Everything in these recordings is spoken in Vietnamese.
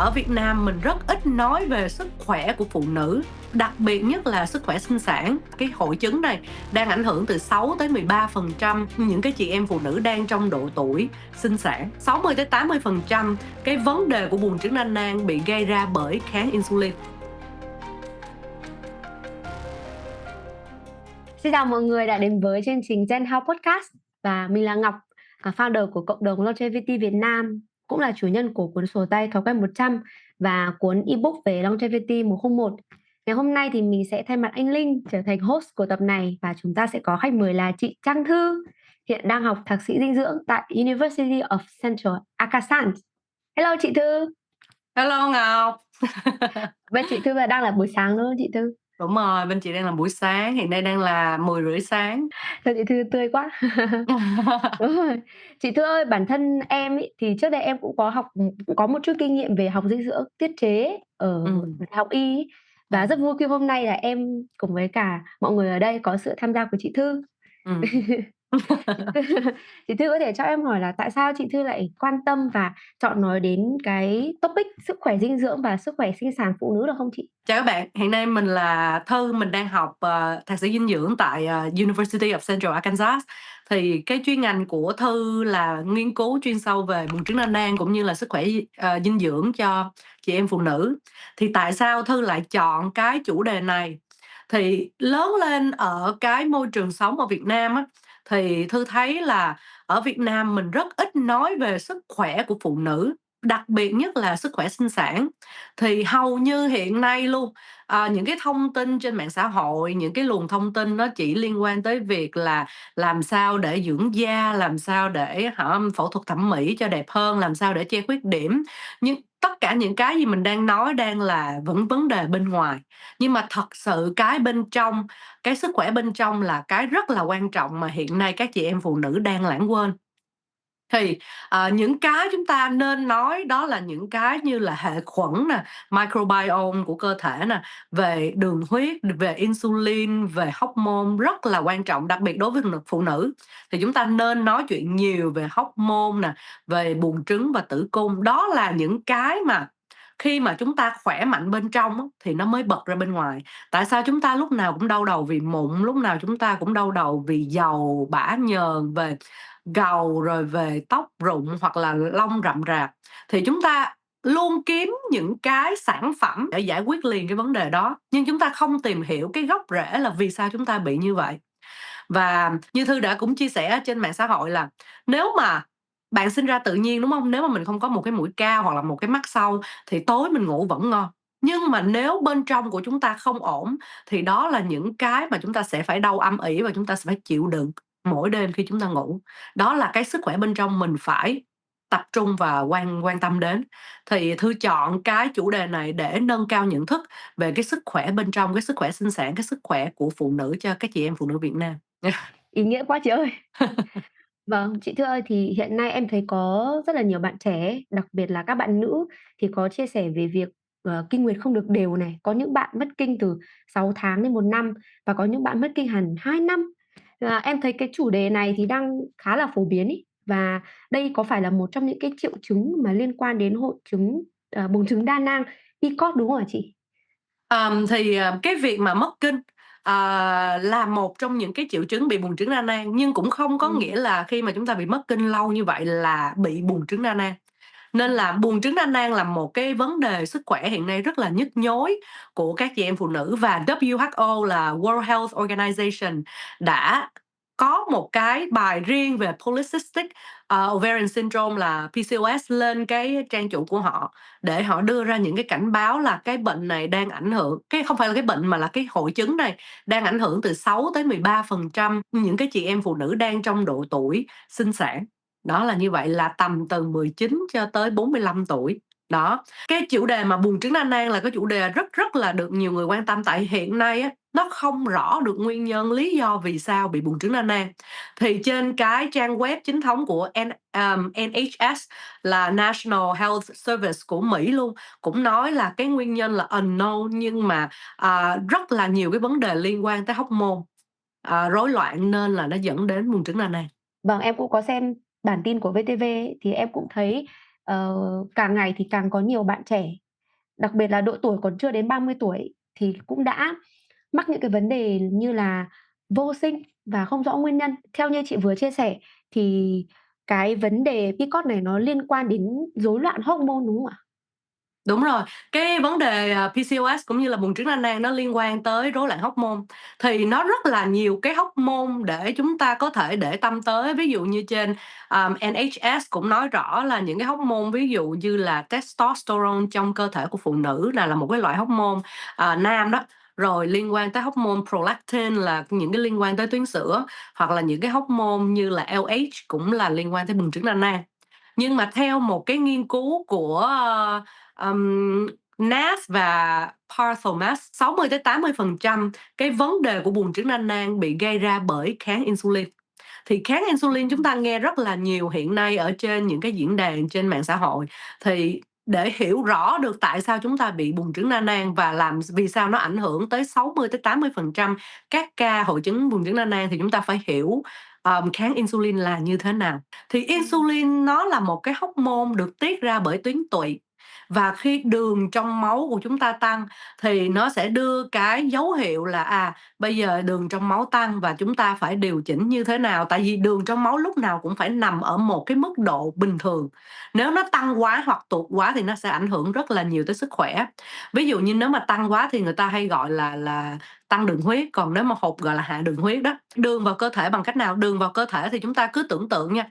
Ở Việt Nam mình rất ít nói về sức khỏe của phụ nữ, đặc biệt nhất là sức khỏe sinh sản. Cái hội chứng này đang ảnh hưởng từ 6 tới 13% những cái chị em phụ nữ đang trong độ tuổi sinh sản. 60 tới 80% cái vấn đề của buồng trứng đa nang bị gây ra bởi kháng insulin. Xin chào mọi người đã đến với chương trình Gen Health Podcast và mình là Ngọc, founder của cộng đồng Longevity Việt Nam, cũng là chủ nhân của cuốn sổ tay Thói quen 100 và cuốn ebook về Longevity 101. Ngày hôm nay thì mình sẽ thay mặt anh Linh trở thành host của tập này và chúng ta sẽ có khách mời là chị Trang Thư, hiện đang học thạc sĩ dinh dưỡng tại University of Central Arkansas. Hello chị Thư. Hello Ngọc. Bên chị Thư là đang là buổi sáng đúng không chị Thư? Đúng rồi, bên chị đang là buổi sáng, hiện nay đang là 10 rưỡi sáng. Sao chị Thư tươi quá. Đúng rồi. Chị Thư ơi, bản thân em ấy, thì trước đây em cũng cũng có một chút kinh nghiệm về học dinh dưỡng tiết chế ở Ừm, Đại học Y ấy. Và rất vui khi hôm nay là em cùng với cả mọi người ở đây có sự tham gia của chị Thư. ừm. Chị Thư chị Thư có thể cho em hỏi là tại sao chị Thư lại quan tâm và chọn nói đến cái topic sức khỏe dinh dưỡng và sức khỏe sinh sản phụ nữ được không chị? Chào các bạn, hiện nay mình là Thư, mình đang học, thạc sĩ dinh dưỡng tại, University of Central Arkansas. Thì cái chuyên ngành của Thư là nghiên cứu chuyên sâu về buồng trứng đa nang cũng như là sức khỏe, dinh dưỡng cho chị em phụ nữ. Thì tại sao Thư lại chọn cái chủ đề này? Thì lớn lên ở cái môi trường sống ở Việt Nam á, thì Thư thấy là ở Việt Nam mình rất ít nói về sức khỏe của phụ nữ, đặc biệt nhất là sức khỏe sinh sản. Thì hầu như hiện nay luôn, những cái thông tin trên mạng xã hội, những cái luồng thông tin nó chỉ liên quan tới việc là làm sao để dưỡng da, làm sao để phẫu thuật thẩm mỹ cho đẹp hơn, làm sao để che khuyết điểm. Nhưng tất cả những cái gì mình đang nói đang là vẫn vấn đề bên ngoài. Nhưng mà thật sự cái bên trong, cái sức khỏe bên trong là cái rất là quan trọng mà hiện nay các chị em phụ nữ đang lãng quên. Thì, những cái chúng ta nên nói đó là những cái như là hệ khuẩn nè, microbiome của cơ thể nè, về đường huyết, về insulin, về hormone rất là quan trọng, đặc biệt đối với phụ nữ. Thì chúng ta nên nói chuyện nhiều về hormone nè, về buồng trứng và tử cung. Đó là những cái mà khi mà chúng ta khỏe mạnh bên trong á, thì nó mới bật ra bên ngoài. Tại sao chúng ta lúc nào cũng đau đầu vì mụn, lúc nào chúng ta cũng đau đầu vì dầu, bã nhờn, về gầu, rồi về tóc rụng hoặc là lông rậm rạp, thì chúng ta luôn kiếm những cái sản phẩm để giải quyết liền cái vấn đề đó, nhưng chúng ta không tìm hiểu cái gốc rễ là vì sao chúng ta bị như vậy. Và như Thư đã cũng chia sẻ trên mạng xã hội là nếu mà bạn sinh ra tự nhiên, đúng hông? Nếu mà mình không có một cái mũi cao hoặc là một cái mắt sâu thì tối mình ngủ vẫn ngon. Nhưng mà nếu bên trong của chúng ta không ổn thì đó là những cái mà chúng ta sẽ phải đau âm ỉ và chúng ta sẽ phải chịu đựng mỗi đêm khi chúng ta ngủ. Đó là cái sức khỏe bên trong mình phải tập trung và quan quan tâm đến. Thì Thư chọn cái chủ đề này để nâng cao nhận thức về cái sức khỏe bên trong, cái sức khỏe sinh sản, cái sức khỏe của phụ nữ cho các chị em phụ nữ Việt Nam. Ý nghĩa quá chị ơi! Vâng, chị Thư ơi, thì hiện nay em thấy có rất là nhiều bạn trẻ ấy, đặc biệt là các bạn nữ thì có chia sẻ về việc, kinh nguyệt không được đều này, có những bạn mất kinh từ 6 tháng đến 1 năm và có những bạn mất kinh hẳn 2 năm. Em thấy cái chủ đề này thì đang khá là phổ biến ấy, và đây có phải là một trong những cái triệu chứng mà liên quan đến hội chứng, buồng trứng đa nang, PCOS đúng không hả chị? Thì, cái việc mà mất kinh, là một trong những cái triệu chứng bị buồng trứng đa nang, nhưng cũng không có Ừm. nghĩa là khi mà chúng ta bị mất kinh lâu như vậy là bị buồng trứng đa nang. Nên là buồng trứng đa nang là một cái vấn đề sức khỏe hiện nay rất là nhức nhối của các chị em phụ nữ, và WHO là World Health Organization đã có một cái bài riêng về Polycystic, Ovarian Syndrome là PCOS lên cái trang chủ của họ, để họ đưa ra những cái cảnh báo là cái bệnh này đang ảnh hưởng, cái không phải là cái bệnh mà là cái hội chứng này đang ảnh hưởng từ 6 tới 13% những cái chị em phụ nữ đang trong độ tuổi sinh sản. Đó là như vậy, là tầm từ 19 cho tới 45 tuổi. Đó, cái chủ đề mà buồng trứng đa nang là cái chủ đề rất rất là được nhiều người quan tâm, tại hiện nay á, nó không rõ được nguyên nhân, lý do vì sao bị buồng trứng đa nang. Thì trên cái trang web chính thống của NHS là National Health Service của Mỹ luôn, cũng nói là cái nguyên nhân là unknown, nhưng mà, rất là nhiều cái vấn đề liên quan tới hormone, rối loạn nên là nó dẫn đến buồng trứng đa nang. Vâng, em cũng có xem bản tin của VTV ấy, thì em cũng thấy, càng ngày thì càng có nhiều bạn trẻ, đặc biệt là độ tuổi còn chưa đến 30 tuổi thì cũng đã mắc những cái vấn đề như là vô sinh và không rõ nguyên nhân. Theo như chị vừa chia sẻ thì cái vấn đề PCOS này nó liên quan đến rối loạn hormone, đúng không ạ? Đúng rồi, cái vấn đề, PCOS cũng như là buồng trứng đa nang nó liên quan tới rối loạn hormone, thì nó rất là nhiều cái hormone để chúng ta có thể để tâm tới. Ví dụ như trên, NHS cũng nói rõ là những cái hormone ví dụ như là testosterone trong cơ thể của phụ nữ là một cái loại hormone, nam đó, rồi liên quan tới hormone prolactin là những cái liên quan tới tuyến sữa, hoặc là những cái hormone như là LH cũng là liên quan tới buồng trứng đa nang. Nhưng mà theo một cái nghiên cứu của, NAS và PATHOMAS, 60-80% cái vấn đề của buồng trứng đa nang bị gây ra bởi kháng insulin. Thì kháng insulin chúng ta nghe rất là nhiều hiện nay ở trên những cái diễn đàn trên mạng xã hội. Thì để hiểu rõ được tại sao chúng ta bị buồng trứng đa nang và vì sao nó ảnh hưởng tới 60-80% các ca hội chứng buồng trứng đa nang thì chúng ta phải hiểu, kháng insulin là như thế nào. Thì insulin nó là một cái hormone được tiết ra bởi tuyến tụy, và khi đường trong máu của chúng ta tăng thì nó sẽ đưa cái dấu hiệu là, bây giờ đường trong máu tăng và chúng ta phải điều chỉnh như thế nào, tại vì đường trong máu lúc nào cũng phải nằm ở một cái mức độ bình thường. Nếu nó tăng quá hoặc tụt quá thì nó sẽ ảnh hưởng rất là nhiều tới sức khỏe. Ví dụ như nếu mà tăng quá thì người ta hay gọi là tăng đường huyết, còn nếu mà hụt gọi là hạ đường huyết đó. Đường vào cơ thể bằng cách nào? Đường vào cơ thể thì chúng ta cứ tưởng tượng nha,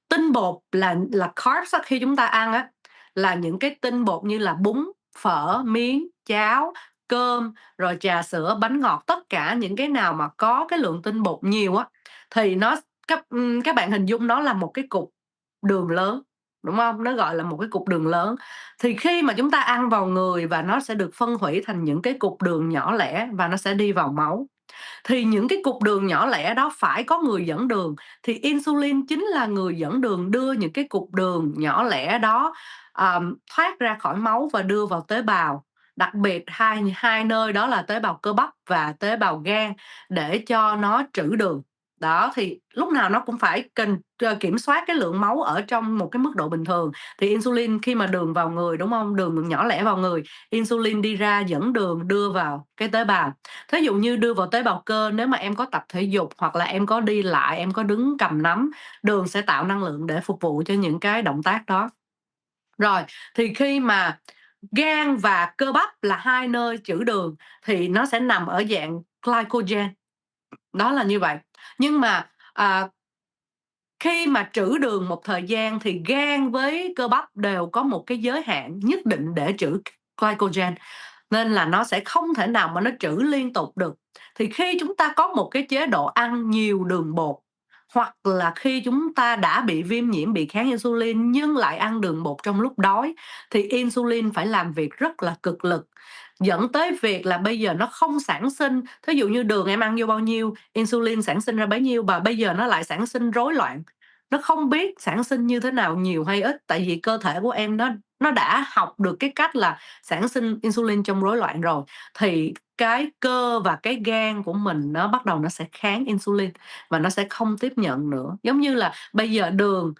tinh bột là carbs á, khi chúng ta ăn á, là những cái tinh bột như là bún, phở, miến, cháo, cơm, rồi trà sữa, bánh ngọt, tất cả những cái nào mà có cái lượng tinh bột nhiều á, thì các bạn hình dung nó là một cái cục đường lớn, đúng hông? Nó gọi là một cái cục đường lớn. Thì khi mà chúng ta ăn vào người và nó sẽ được phân hủy thành những cái cục đường nhỏ lẻ và nó sẽ đi vào máu. Thì những cái cục đường nhỏ lẻ đó phải có người dẫn đường, thì insulin chính là người dẫn đường đưa những cái cục đường nhỏ lẻ đó, thoát ra khỏi máu và đưa vào tế bào. Đặc biệt hai hai nơi đó là tế bào cơ bắp và tế bào gan để cho nó trữ đường. Đó, thì lúc nào nó cũng phải kiểm soát cái lượng máu ở trong một cái mức độ bình thường. Thì insulin khi mà đường vào người, đúng hông? Đường nhỏ lẻ vào người, insulin đi ra dẫn đường đưa vào cái tế bào. Thí dụ như đưa vào tế bào cơ, nếu mà em có tập thể dục hoặc là em có đi lại, em có đứng cầm nắm, đường sẽ tạo năng lượng để phục vụ cho những cái động tác đó. Rồi, thì khi mà gan và cơ bắp là hai nơi trữ đường thì nó sẽ nằm ở dạng glycogen, đó là như vậy. Nhưng mà, khi mà trữ đường một thời gian thì gan với cơ bắp đều có một cái giới hạn nhất định để trữ glycogen, nên là nó sẽ không thể nào mà nó trữ liên tục được. Thì khi chúng ta có một cái chế độ ăn nhiều đường bột, hoặc là khi chúng ta đã bị viêm nhiễm, bị kháng insulin nhưng lại ăn đường bột trong lúc đói, thì insulin phải làm việc rất là cực lực, dẫn tới việc là bây giờ nó không sản sinh. Thí dụ như đường em ăn vô bao nhiêu, insulin sản sinh ra bấy nhiêu, và bây giờ nó lại sản sinh rối loạn. Nó không biết sản sinh như thế nào, nhiều hay ít, tại vì cơ thể của em nó đã học được cái cách là sản sinh insulin trong rối loạn rồi, thì cái cơ và cái gan của mình nó bắt đầu nó sẽ kháng insulin và nó sẽ không tiếp nhận nữa. Giống như là bây giờ đường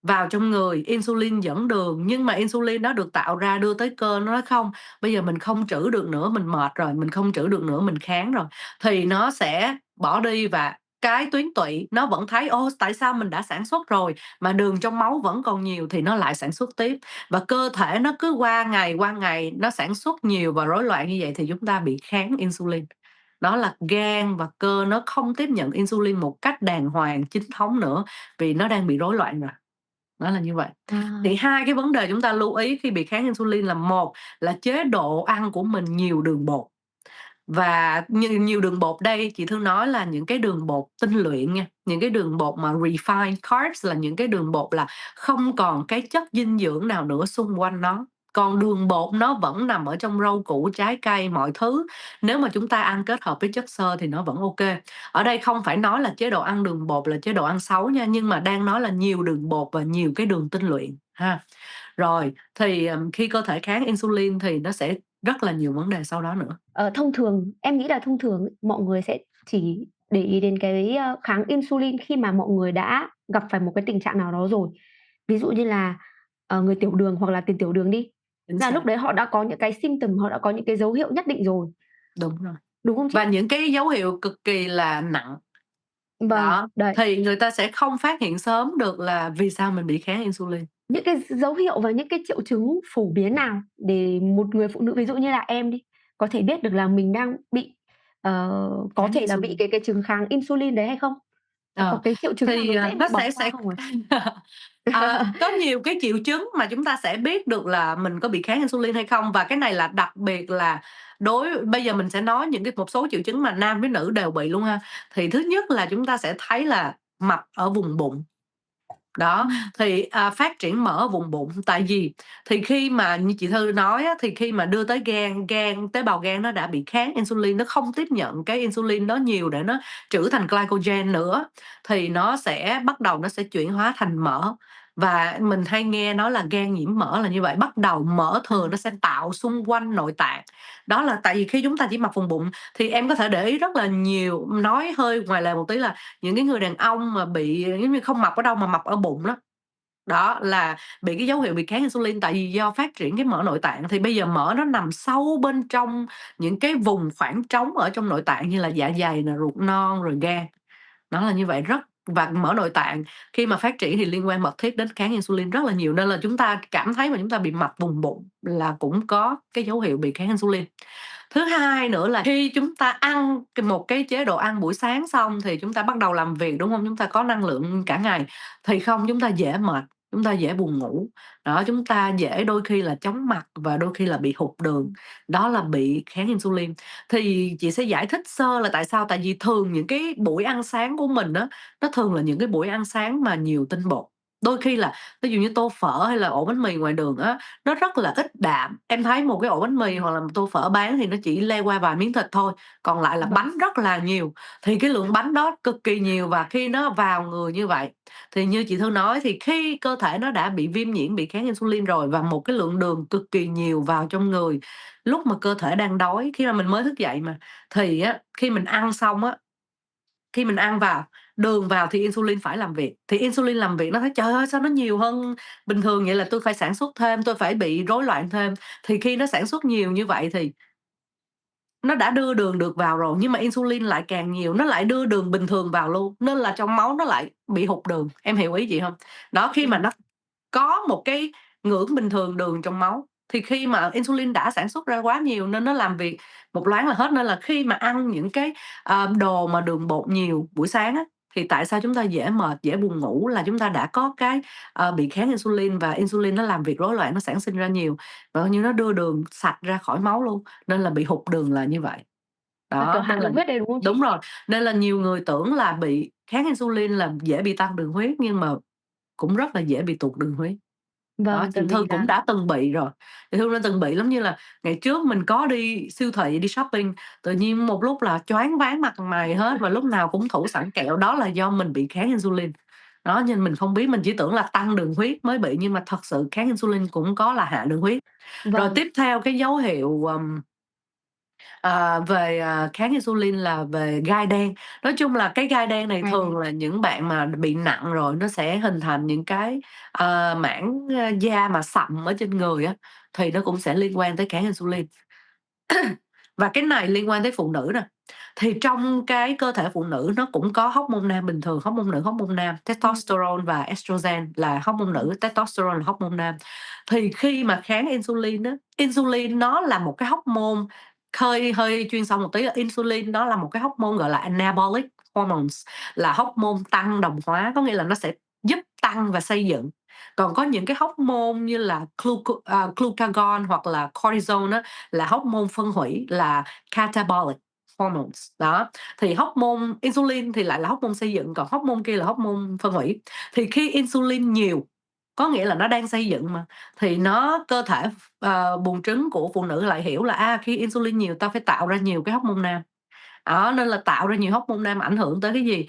vào trong người, insulin dẫn đường, nhưng mà insulin nó được tạo ra đưa tới cơ, nó nói: "Không, bây giờ mình không trữ được nữa, mình mệt rồi, mình không trữ được nữa, mình kháng rồi." Thì nó sẽ bỏ đi và cái tuyến tụy nó vẫn thấy: "Ô, tại sao mình đã sản xuất rồi mà đường trong máu vẫn còn nhiều?" Thì nó lại sản xuất tiếp, và cơ thể nó cứ qua ngày nó sản xuất nhiều và rối loạn như vậy thì chúng ta bị kháng insulin. Đó là gan và cơ nó không tiếp nhận insulin một cách đàng hoàng, chính thống nữa, vì nó đang bị rối loạn rồi. Nó là như vậy. Thì À. hai cái vấn đề chúng ta lưu ý khi bị kháng insulin là: một là chế độ ăn của mình nhiều đường bột, và nhiều nhiều đường bột đây chị Thương nói là những cái đường bột tinh luyện nha, những cái đường bột mà refined carbs là những cái đường bột là không còn cái chất dinh dưỡng nào nữa xung quanh nó. Còn đường bột nó vẫn nằm ở trong rau củ, trái cây, mọi thứ. Nếu mà chúng ta ăn kết hợp với chất xơ thì nó vẫn ok. Ở đây không phải nói là chế độ ăn đường bột là chế độ ăn xấu nha, nhưng mà đang nói là nhiều đường bột và nhiều cái đường tinh luyện ha. Rồi, thì, khi cơ thể kháng insulin thì nó sẽ rất là nhiều vấn đề sau đó nữa. Thông thường em nghĩ là thông thường ấy, mọi người sẽ chỉ để ý đến cái, kháng insulin khi mà mọi người đã gặp phải một cái tình trạng nào đó rồi. Ví dụ như là, người tiểu đường hoặc là tiền tiểu đường đi, chính là lúc xác, đấy họ đã có những cái symptom, họ đã có những cái dấu hiệu nhất định rồi, đúng rồi. đúng không Và chị? những cái dấu hiệu cực kỳ là nặng, Vâng, đó, đấy, thì người ta sẽ không phát hiện sớm được là vì sao mình bị kháng insulin. những cái dấu hiệu và những cái triệu chứng phổ biến nào để một người phụ nữ, ví dụ như là em đi, có thể biết được là mình đang bị, có Kháng thể là bị insulin. cái chứng kháng insulin đấy hay không? Có Ờ, cái triệu chứng nào thì, nó dễ bị nó bỏ qua sẽ không ạ? có nhiều cái triệu chứng mà chúng ta sẽ biết được là mình có bị kháng insulin hay không, và cái này là đặc biệt là bây giờ mình sẽ nói những cái một số triệu chứng mà nam với nữ đều bị luôn ha. Thì thứ nhất là chúng ta sẽ thấy là mập ở vùng bụng. Đó, Ừm, thì, phát triển mỡ ở vùng bụng, tại vì thì khi mà như chị Thư nói á, thì khi mà đưa tới gan, tế bào gan nó đã bị kháng insulin, nó không tiếp nhận cái insulin đó nhiều để nó trữ thành glycogen nữa, thì nó sẽ bắt đầu nó sẽ chuyển hóa thành mỡ. Và mình hay nghe nói là gan nhiễm mỡ là như vậy, bắt đầu mỡ à, thừa nó sẽ tạo xung quanh nội tạng. Đó là tại vì khi chúng ta chỉ mập vùng bụng thì em có thể để ý rất là nhiều, nói hơi ngoài lề một tí là những cái người đàn ông mà bị giống như không mập ở đâu mà mập ở bụng đó, đó là bị cái dấu hiệu bị kháng insulin, tại vì do phát triển cái mỡ nội tạng. Thì bây giờ mỡ nó nằm sâu bên trong những cái vùng khoảng trống ở trong nội tạng như là dạ dày nè, ruột non rồi gan. Nó là như vậy và mỡ nội tạng khi mà phát triển thì liên quan mật thiết đến kháng insulin rất là nhiều, nên là chúng ta cảm thấy mà chúng ta bị mập vùng bụng là cũng có cái dấu hiệu bị kháng insulin. Thứ hai nữa là khi chúng ta ăn một cái chế độ ăn buổi sáng xong thì chúng ta bắt đầu làm việc, đúng hông? Chúng ta có năng lượng cả ngày, thì không chúng ta dễ mệt, chúng ta dễ buồn ngủ. Đó, chúng ta dễ đôi khi là chóng mặt và đôi khi là bị hụt đường, đó là bị kháng insulin. Thì chị sẽ giải thích sơ là tại sao, tại vì thường những cái buổi ăn sáng của mình á, nó thường là những cái buổi ăn sáng mà nhiều tinh bột. Đôi khi là ví dụ như tô phở hay là ổ bánh mì ngoài đường á, nó rất là ít đạm. Em thấy một cái ổ bánh mì hoặc là một tô phở bán thì nó chỉ le qua vài miếng thịt thôi, còn lại là vâng, bánh rất là nhiều. Thì cái lượng bánh đó cực kỳ nhiều và khi nó vào người như vậy, thì như chị Thư nói thì khi cơ thể nó đã bị viêm nhiễm, bị kháng insulin rồi và một cái lượng đường cực kỳ nhiều vào trong người, lúc mà cơ thể đang đói, khi mà mình mới thức dậy mà, thì á, khi mình ăn xong á, khi mình ăn vào, đường vào thì insulin phải làm việc, thì insulin làm việc nó thấy "Trời ơi, sao nó nhiều hơn bình thường vậy là tôi phải sản xuất thêm, tôi phải bị rối loạn thêm." Thì khi nó sản xuất nhiều như vậy thì nó đã đưa đường được vào rồi, nhưng mà insulin lại càng nhiều, nó lại đưa đường bình thường vào luôn, nên là trong máu nó lại bị hụt đường, em hiểu ý chị hông? Đó, khi mà vâng, nó có một cái ngưỡng bình thường đường trong máu, thì khi mà insulin đã sản xuất ra quá nhiều nên nó làm việc một loáng là hết, nên là khi mà ăn những cái, đồ mà đường bột nhiều buổi sáng á, thì tại sao chúng ta dễ mệt, dễ buồn ngủ là chúng ta đã có cái, bị kháng insulin và insulin nó làm việc rối loạn, nó sản sinh ra nhiều, và coi như nó đưa đường sạch ra khỏi máu luôn, nên là bị hụt đường là như vậy. là kiểu Đó, hạ nên là đường huyết đấy, đúng không đúng chị? rồi, nên là nhiều người tưởng là bị kháng insulin là dễ bị tăng đường huyết, nhưng mà cũng rất là dễ bị tụt đường huyết. Đó, Vâng, chị tại vì Thư cũng là đã từng bị rồi, chị Thư đã từng bị lắm, như là ngày trước mình có đi siêu thị, đi shopping, tự nhiên một lúc là choáng váng mặt mày hết và lúc nào cũng thủ sẵn kẹo, đó là do mình bị kháng insulin. Đó, nhưng mình không biết, mình chỉ tưởng là tăng đường huyết mới bị, nhưng mà thật sự kháng insulin cũng có là hạ đường huyết. Rồi vâng, tiếp theo cái dấu hiệu, về, kháng insulin là về gai đen. Nói chung là cái gai đen này ngày thường đêm. là những bạn mà bị nặng rồi nó sẽ hình thành những cái, mảng, da mà sậm ở trên người á, thì nó cũng sẽ liên quan tới kháng insulin. Và cái này liên quan tới phụ nữ nè, thì trong cái cơ thể phụ nữ nó cũng có hormone nam bình thường, hormone nữ, hormone nam, Ừm, testosterone và estrogen là hormone ừm, nữ, testosterone là hormone nam. Thì khi mà kháng insulin á, insulin nó là một cái hormone hơi hơi chuyên sâu một tí, là insulin nó là một cái hormone gọi là anabolic hormones, là hormone tăng đồng hóa, có nghĩa là nó sẽ giúp tăng và xây dựng. Còn có những cái hormone như là glucagon hoặc là cortisol á, là hormone phân hủy, là catabolic hormones. Đó, thì hormone insulin thì lại là hormone xây dựng, còn hormone kia là hormone phân hủy. Thì khi insulin nhiều, có nghĩa là nó đang xây dựng mà, thì cơ thể, buồng trứng của phụ nữ lại hiểu là, khi insulin nhiều tao phải tạo ra nhiều cái hormone nam. Đó, nên là tạo ra nhiều hormone nam ảnh hưởng tới cái gì?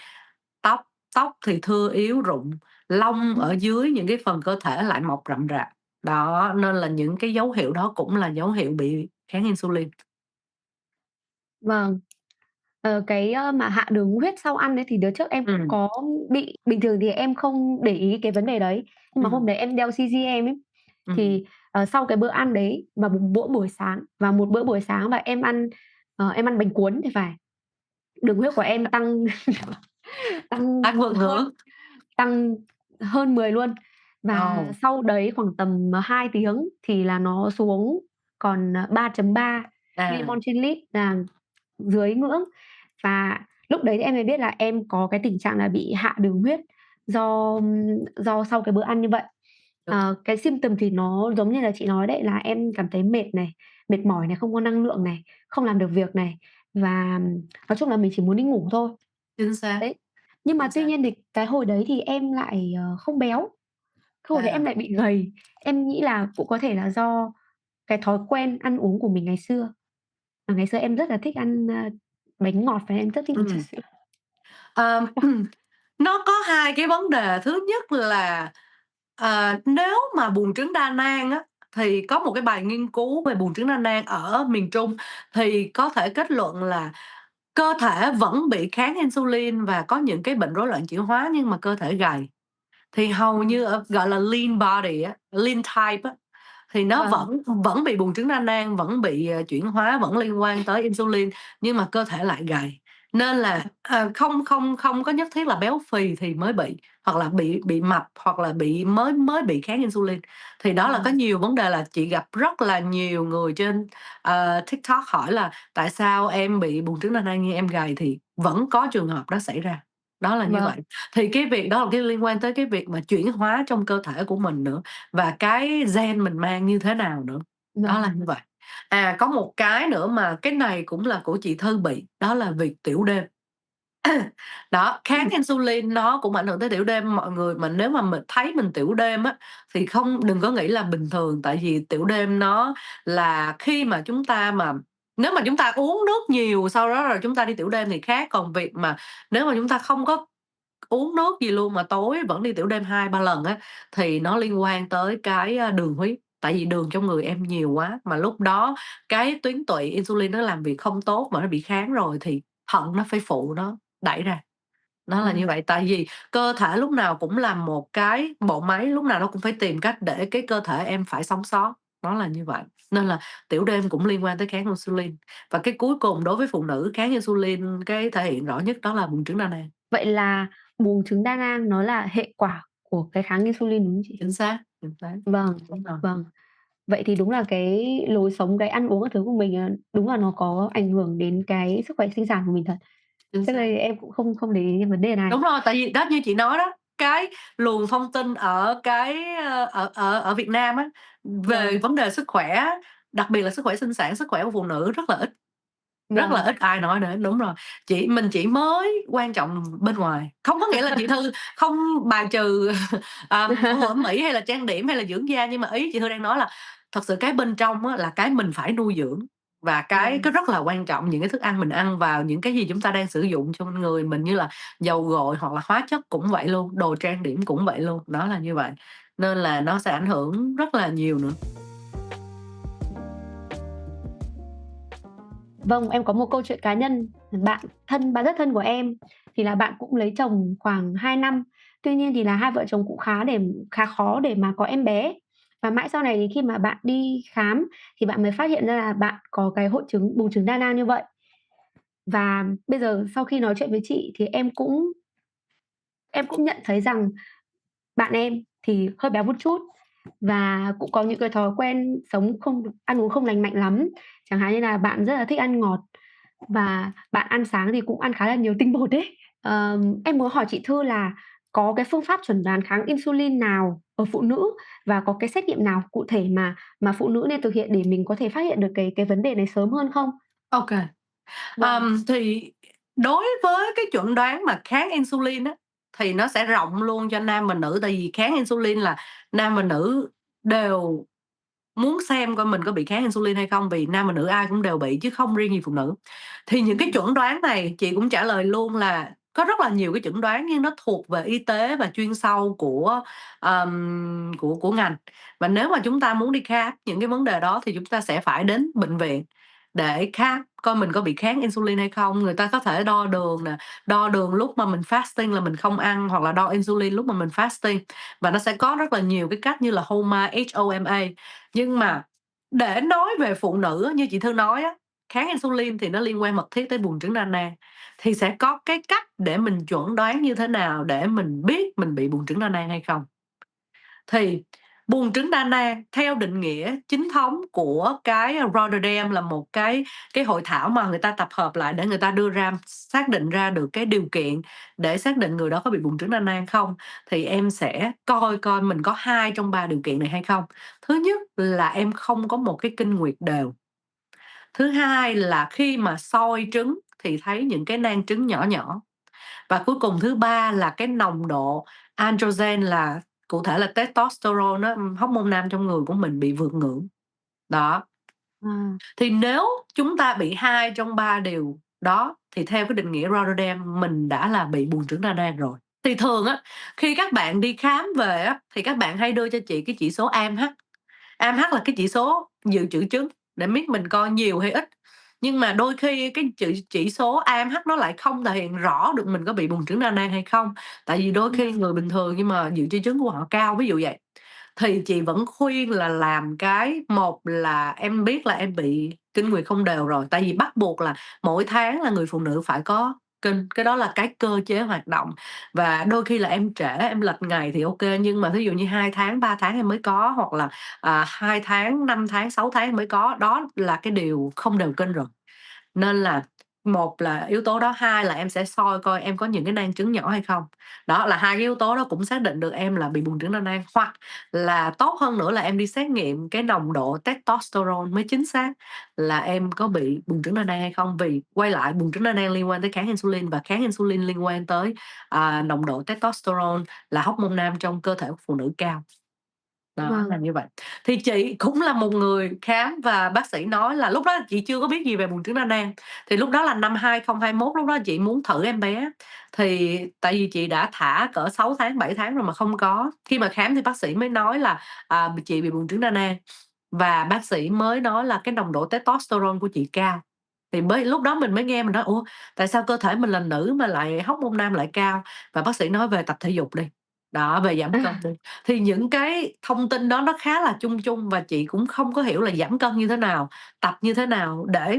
Tóc, tóc thì thưa yếu rụng, lông ừm, ở dưới những cái phần cơ thể lại mọc rậm rạp. Đó, nên là những cái dấu hiệu đó cũng là dấu hiệu bị kháng insulin. vâng. Cái, mà hạ đường huyết sau ăn ấy thì đợt trước em cũng Ừm, có bị, bình thường thì em không để ý cái vấn đề đấy, nhưng mà hôm ừm, đấy em đeo CGM ấy, Ừm. Thì, sau cái bữa ăn đấy và một bữa buổi sáng và một bữa buổi sáng và em ăn bánh cuốn thì phải, đường huyết của em tăng tăng Tăng vượt hơn ngưỡng. tăng hơn 10 luôn. Và Ồ, sau đấy khoảng tầm, 2 tiếng thì là nó xuống còn, 3,3 à, milimol trên lít là dưới ngưỡng. Và lúc đấy thì em mới biết là em có cái tình trạng là bị hạ đường huyết do sau cái bữa ăn như vậy. được, Cái symptom thì nó giống như là chị nói đấy, là em cảm thấy mệt này, mệt mỏi này, không có năng lượng này, không làm được việc này, và nói chung là mình chỉ muốn đi ngủ thôi. chính xác, Đấy. Nhưng mà chính tuy xác. nhiên thì cái hồi đấy thì em lại, không béo, cái hồi đấy em À, lại bị gầy. Em nghĩ là cũng có thể là do cái thói quen ăn uống của mình ngày xưa. Ngày xưa em rất là thích ăn, bánh ngọt và em rất thích trà ừm. sữa. Ờm, nó có hai cái vấn đề, thứ nhất là, nếu mà buồng trứng đa nang á, thì có một cái bài nghiên cứu về buồng trứng đa nang ở miền Trung, thì có thể kết luận là cơ thể vẫn bị kháng insulin và có những cái bệnh rối loạn chuyển hóa nhưng mà cơ thể gầy. Thì hầu Vâng, như gọi là lean body á, lean type á, thì nó vâng, vẫn bị buồng trứng đa nang, vẫn bị, chuyển hóa, vẫn liên quan tới insulin, nhưng mà cơ thể lại gầy. Nên là, không có nhất thiết là béo phì thì mới bị, hoặc là bị mập, hoặc là mới mới bị kháng insulin. Thì đó là có vâng, nhiều vấn đề là chị gặp rất là nhiều người trên, TikTok hỏi là "Tại sao em bị buồng trứng đa nang nhưng em gầy?" Thì vẫn có trường hợp đó xảy ra, đó là như vâng, vậy. Thì cái việc đó là cái liên quan tới cái việc mà chuyển hóa trong cơ thể của mình nữa, và cái gen mình mang như thế nào nữa, đó là vâng, như vậy. Có một cái nữa mà cái này cũng là của chị Thư bị, đó là việc tiểu đêm. Đó, kháng insulin nó cũng ảnh hưởng tới tiểu đêm, mọi người mà nếu mà mình thấy mình tiểu đêm á, thì đừng có nghĩ là bình thường, tại vì tiểu đêm nó là khi mà chúng ta mà nếu mà chúng ta uống nước nhiều, sau đó rồi chúng ta đi tiểu đêm thì khác, còn việc mà nếu mà chúng ta không có uống nước gì luôn mà tối vẫn đi tiểu đêm 2-3 lần á, thì nó liên quan tới cái, đường huyết. Tại vì đường trong người em nhiều quá, mà lúc đó cái tuyến tụy insulin nó làm việc không tốt mà nó bị kháng rồi thì thận nó phải phụ nó đẩy ra. Nó là như vâng, vậy, tại vì cơ thể lúc nào cũng là một cái bộ máy, lúc nào nó cũng phải tìm cách để cái cơ thể em phải sống sót, nó là như vậy. Nên là tiểu đêm cũng liên quan tới kháng insulin. Và cái cuối cùng đối với phụ nữ kháng insulin cái thể hiện rõ nhất đó là buồng trứng đa nang. vậy là buồng trứng đa nang nó là hệ quả của cái kháng insulin, đúng không chị? Chính xác, chính xác. Vâng, Đúng rồi. vâng. Vậy thì đúng là cái lối sống, cái ăn uống các thứ của mình, đúng là nó có ảnh hưởng đến cái sức khỏe sinh sản của mình thật. Chính Trước xác. đây em cũng không không để ý đến vấn đề này. Đúng rồi, tại vì đó như chị nói đó, cái luồng thông tin ở cái, ở Việt Nam á, về Vâng, vấn đề sức khỏe á, đặc biệt là sức khỏe sinh sản, sức khỏe của phụ nữ rất là vâng. ít ai nói đến, đúng rồi. Mình chỉ mới quan trọng bên ngoài, không có nghĩa là chị Thư không bài trừ, phẫu thuật thẩm mỹ hay là trang điểm hay là dưỡng da, nhưng mà ý chị Thư đang nói là thật sự cái bên trong á là cái mình phải nuôi dưỡng, và cái Vâng. rất là quan trọng, những cái thức ăn mình ăn vào, những cái gì chúng ta đang sử dụng trong người mình như là dầu gội hoặc là hóa chất cũng vậy luôn, đồ trang điểm cũng vậy luôn, đó là như vậy. Nên là nó sẽ ảnh hưởng rất là nhiều nữa. Vâng, em có một câu chuyện cá nhân, bạn rất thân của em thì là bạn cũng lấy chồng khoảng 2 năm. Tuy nhiên thì là hai vợ chồng cũng khá khó để mà có em bé. Và mãi sau này thì khi mà bạn đi khám thì bạn mới phát hiện ra là bạn có cái hội chứng buồng trứng đa nang như vậy. Và bây giờ sau khi nói chuyện với chị thì em cũng nhận thấy rằng bạn em thì hơi béo một chút và cũng có những cái thói quen sống không được ăn uống không lành mạnh lắm. Chẳng hạn như là bạn rất là thích ăn ngọt và bạn ăn sáng thì cũng ăn khá là nhiều tinh bột ấy. Em muốn hỏi chị Thư là có cái phương pháp chẩn đoán kháng insulin nào ở phụ nữ và có cái xét nghiệm nào cụ thể mà phụ nữ nên thực hiện để mình có thể phát hiện được cái vấn đề này sớm hơn không? Ô kê. Vâng, Thì đối với cái chuẩn đoán mà kháng insulin á, thì nó sẽ rộng luôn cho nam và nữ, tại vì kháng insulin là nam và nữ đều muốn xem coi mình có bị kháng insulin hay không, vì nam và nữ ai cũng đều bị chứ không riêng gì phụ nữ. Thì những cái chuẩn đoán này chị cũng trả lời luôn là có rất là nhiều cái chẩn đoán nhưng nó thuộc về y tế và chuyên sâu của ngành. Và nếu mà chúng ta muốn đi khám những cái vấn đề đó thì chúng ta sẽ phải đến bệnh viện. để khám coi mình có bị kháng insulin hay không. Người ta có thể đo đường nè, đo đường lúc mà mình fasting là mình không ăn, hoặc là đo insulin lúc mà mình fasting, và nó sẽ có rất là nhiều cái cách như là HOMA, HOMA. Nhưng mà để nói về phụ nữ á, như chị Thư nói á, kháng insulin thì nó liên quan mật thiết tới buồng trứng đa nang, thì sẽ có cái cách để mình chuẩn đoán như thế nào để mình biết mình bị buồng trứng đa nang hay không. Thì buồng trứng đa nang theo định nghĩa chính thống của cái Rotterdam là một cái hội thảo mà người ta tập hợp lại để người ta đưa ra xác định ra được cái điều kiện để xác định người đó có bị buồng trứng đa nang không. Thì em sẽ coi coi mình có 2 trong 3 điều kiện này hay không. Thứ nhất là em không có một cái kinh nguyệt đều. Thứ hai là khi mà soi trứng thì thấy những cái nang trứng nhỏ nhỏ. Và cuối cùng thứ ba là cái nồng độ androgen, là cụ thể là testosterone á, hormone nam trong người của mình bị vượt ngưỡng. Đó, À, thì nếu chúng ta bị 2 trong 3 điều đó thì theo cái định nghĩa Rotterdam mình đã là bị buồng trứng đa nang rồi. Thì thường á, khi các bạn đi khám về á, thì các bạn hay đưa cho chị cái chỉ số AMH. AMH là cái chỉ số dự trữ trứng để biết mình coi nhiều hay ít. Nhưng mà đôi khi cái chỉ số AMH nó lại không thể hiện rõ được mình có bị buồng trứng đa nang hay không. Tại vì đôi khi người bình thường nhưng mà dự trữ trứng của họ cao, ví dụ vậy. Thì chị vẫn khuyên là làm một là em biết là em bị kinh nguyệt không đều rồi, tại vì bắt buộc là mỗi tháng là người phụ nữ phải có kinh, cái đó là cái cơ chế hoạt động. Và đôi khi là em trễ, em lệch ngày thì ok, nhưng mà thí dụ như 2 tháng, 3 tháng em mới có, hoặc là 2 tháng, 5 tháng, 6 tháng em mới có, đó là cái điều không đều kinh rồi. Nên là một là yếu tố đó, hai là em sẽ soi coi em có những cái nang trứng nhỏ hay không. Đó là 2 cái yếu tố đó cũng xác định được em là bị buồng trứng đa nang, hoặc là tốt hơn nữa là em đi xét nghiệm cái nồng độ testosterone mới chính xác là em có bị buồng trứng đa nang hay không. Vì quay lại, buồng trứng đa nang liên quan tới kháng insulin, và kháng insulin liên quan tới nồng độ testosterone là hormone nam trong cơ thể của phụ nữ cao. Đó là vâng. như vậy. Thì chị cũng là một người khám và bác sĩ nói là lúc đó chị chưa có biết gì về buồng trứng đa nang. Thì lúc đó là năm 2021, lúc đó chị muốn thử em bé. Thì tại vì chị đã thả cỡ 6 tháng, 7 tháng rồi mà không có. Khi mà khám thì bác sĩ mới nói là chị bị buồng trứng đa nang, và bác sĩ mới nói là cái nồng độ testosterone của chị cao. Thì lúc đó mình mới nghe mình nói: "Ủa, tại sao cơ thể mình là nữ mà lại hormone nam lại cao?" Và bác sĩ nói: "Về tập thể dục đi." Đó, về giảm cân đi. Thì những cái thông tin đó nó khá là chung chung, và chị cũng không có hiểu là giảm cân như thế nào, tập như thế nào để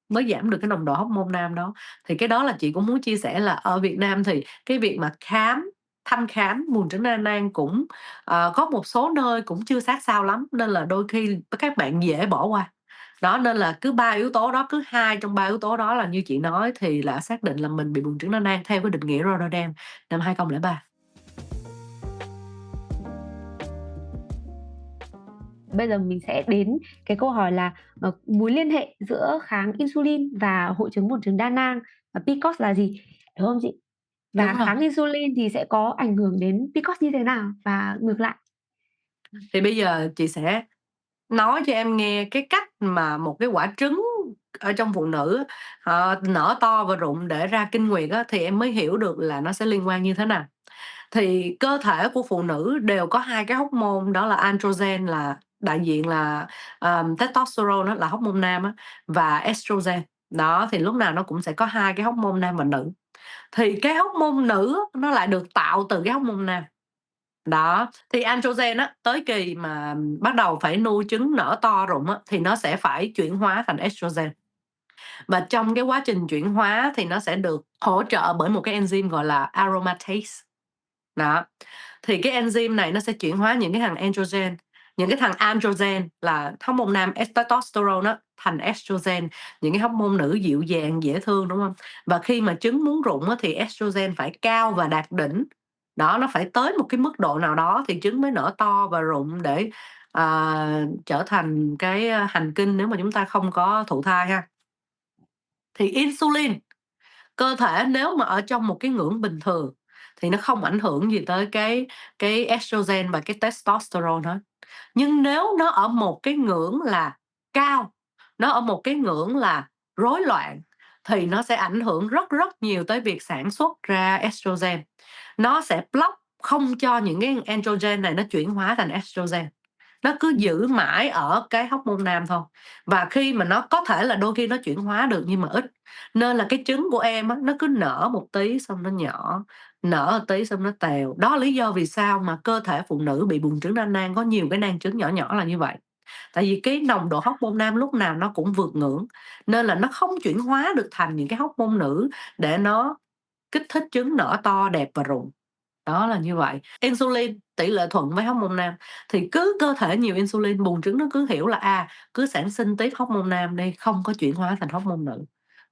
mới giảm được cái nồng độ hormone nam đó. Thì cái đó là chị cũng muốn chia sẻ là ở Việt Nam thì cái việc mà thăm khám buồng trứng đa nang cũng, có một số nơi cũng chưa sát sao lắm, nên là đôi khi các bạn dễ bỏ qua. Đó, nên là cứ 3 yếu tố đó, cứ 2 trong 3 yếu tố đó là như chị nói thì là xác định là mình bị buồng trứng đa nang theo cái định nghĩa Rotterdam năm 2003. Bây giờ mình sẽ đến cái câu hỏi là, mối liên hệ giữa kháng insulin và hội chứng buồng trứng đa nang và PCOS là gì, đúng không chị? Đúng Và rồi. kháng insulin thì sẽ có ảnh hưởng đến PCOS như thế nào và ngược lại? Thì bây giờ chị sẽ nói cho em nghe cái cách mà một cái quả trứng ở trong phụ nữ á, nở to và rụng để ra kinh nguyệt á, thì em mới hiểu được là nó sẽ liên quan như thế nào. Thì cơ thể của phụ nữ đều có 2 cái hormone, đó là androgen là đại diện là, testosterone á, là hormone nam á, và estrogen. Đó, thì lúc nào nó cũng sẽ có 2 cái hormone nam và nữ. Thì cái hormone nữ á, nó lại được tạo từ cái hormone nam. Đó, thì androgen á, tới kỳ mà bắt đầu phải nuôi trứng nở to rụng á, thì nó sẽ phải chuyển hóa thành estrogen. Và trong cái quá trình chuyển hóa thì nó sẽ được hỗ trợ bởi một cái enzyme gọi là aromatase. Đó, thì cái enzyme này nó sẽ chuyển hóa những cái thằng androgen, những cái thằng androgen là hormone nam testosterone á, thành estrogen, những cái hormone nữ dịu dàng, dễ thương, đúng hông? Và khi mà trứng muốn rụng á, thì estrogen phải cao và đạt đỉnh. Đó, nó phải tới một cái mức độ nào đó thì trứng mới nở to và rụng để, trở thành cái, hành tinh nếu mà chúng ta không có thụ thai ha. Thì insulin, cơ thể nếu mà ở trong một cái ngưỡng bình thường thì nó không ảnh hưởng gì tới cái estrogen và cái testosterone hết. Nhưng nếu nó ở một cái ngưỡng là cao, nó ở một cái ngưỡng là rối loạn thì nó sẽ ảnh hưởng rất rất nhiều tới việc sản xuất ra estrogen. Nó sẽ block không cho những cái androgen này nó chuyển hóa thành estrogen. nó cứ giữ mãi ở cái hormone nam thôi. Và khi mà nó có thể là đôi khi nó chuyển hóa được nhưng mà ít, nên là cái trứng của em á, nó cứ nở một tí xong nó nhỏ, nở một tí xong nó tèo. Đó là lý do vì sao mà cơ thể phụ nữ bị buồng trứng đa nang có nhiều cái nang trứng nhỏ nhỏ là như vậy. Tại vì cái nồng độ hormone nam lúc nào nó cũng vượt ngưỡng, nên là nó không chuyển hóa được thành những cái hormone nữ để nó kích thích trứng nở to, đẹp và rụng. Đó là như vậy. Insulin tỷ lệ thuận với hormone nam, thì cứ cơ thể nhiều insulin, buồng trứng nó cứ hiểu là, cứ sản sinh tiếp hormone nam đi, không có chuyển hóa thành hormone nữ.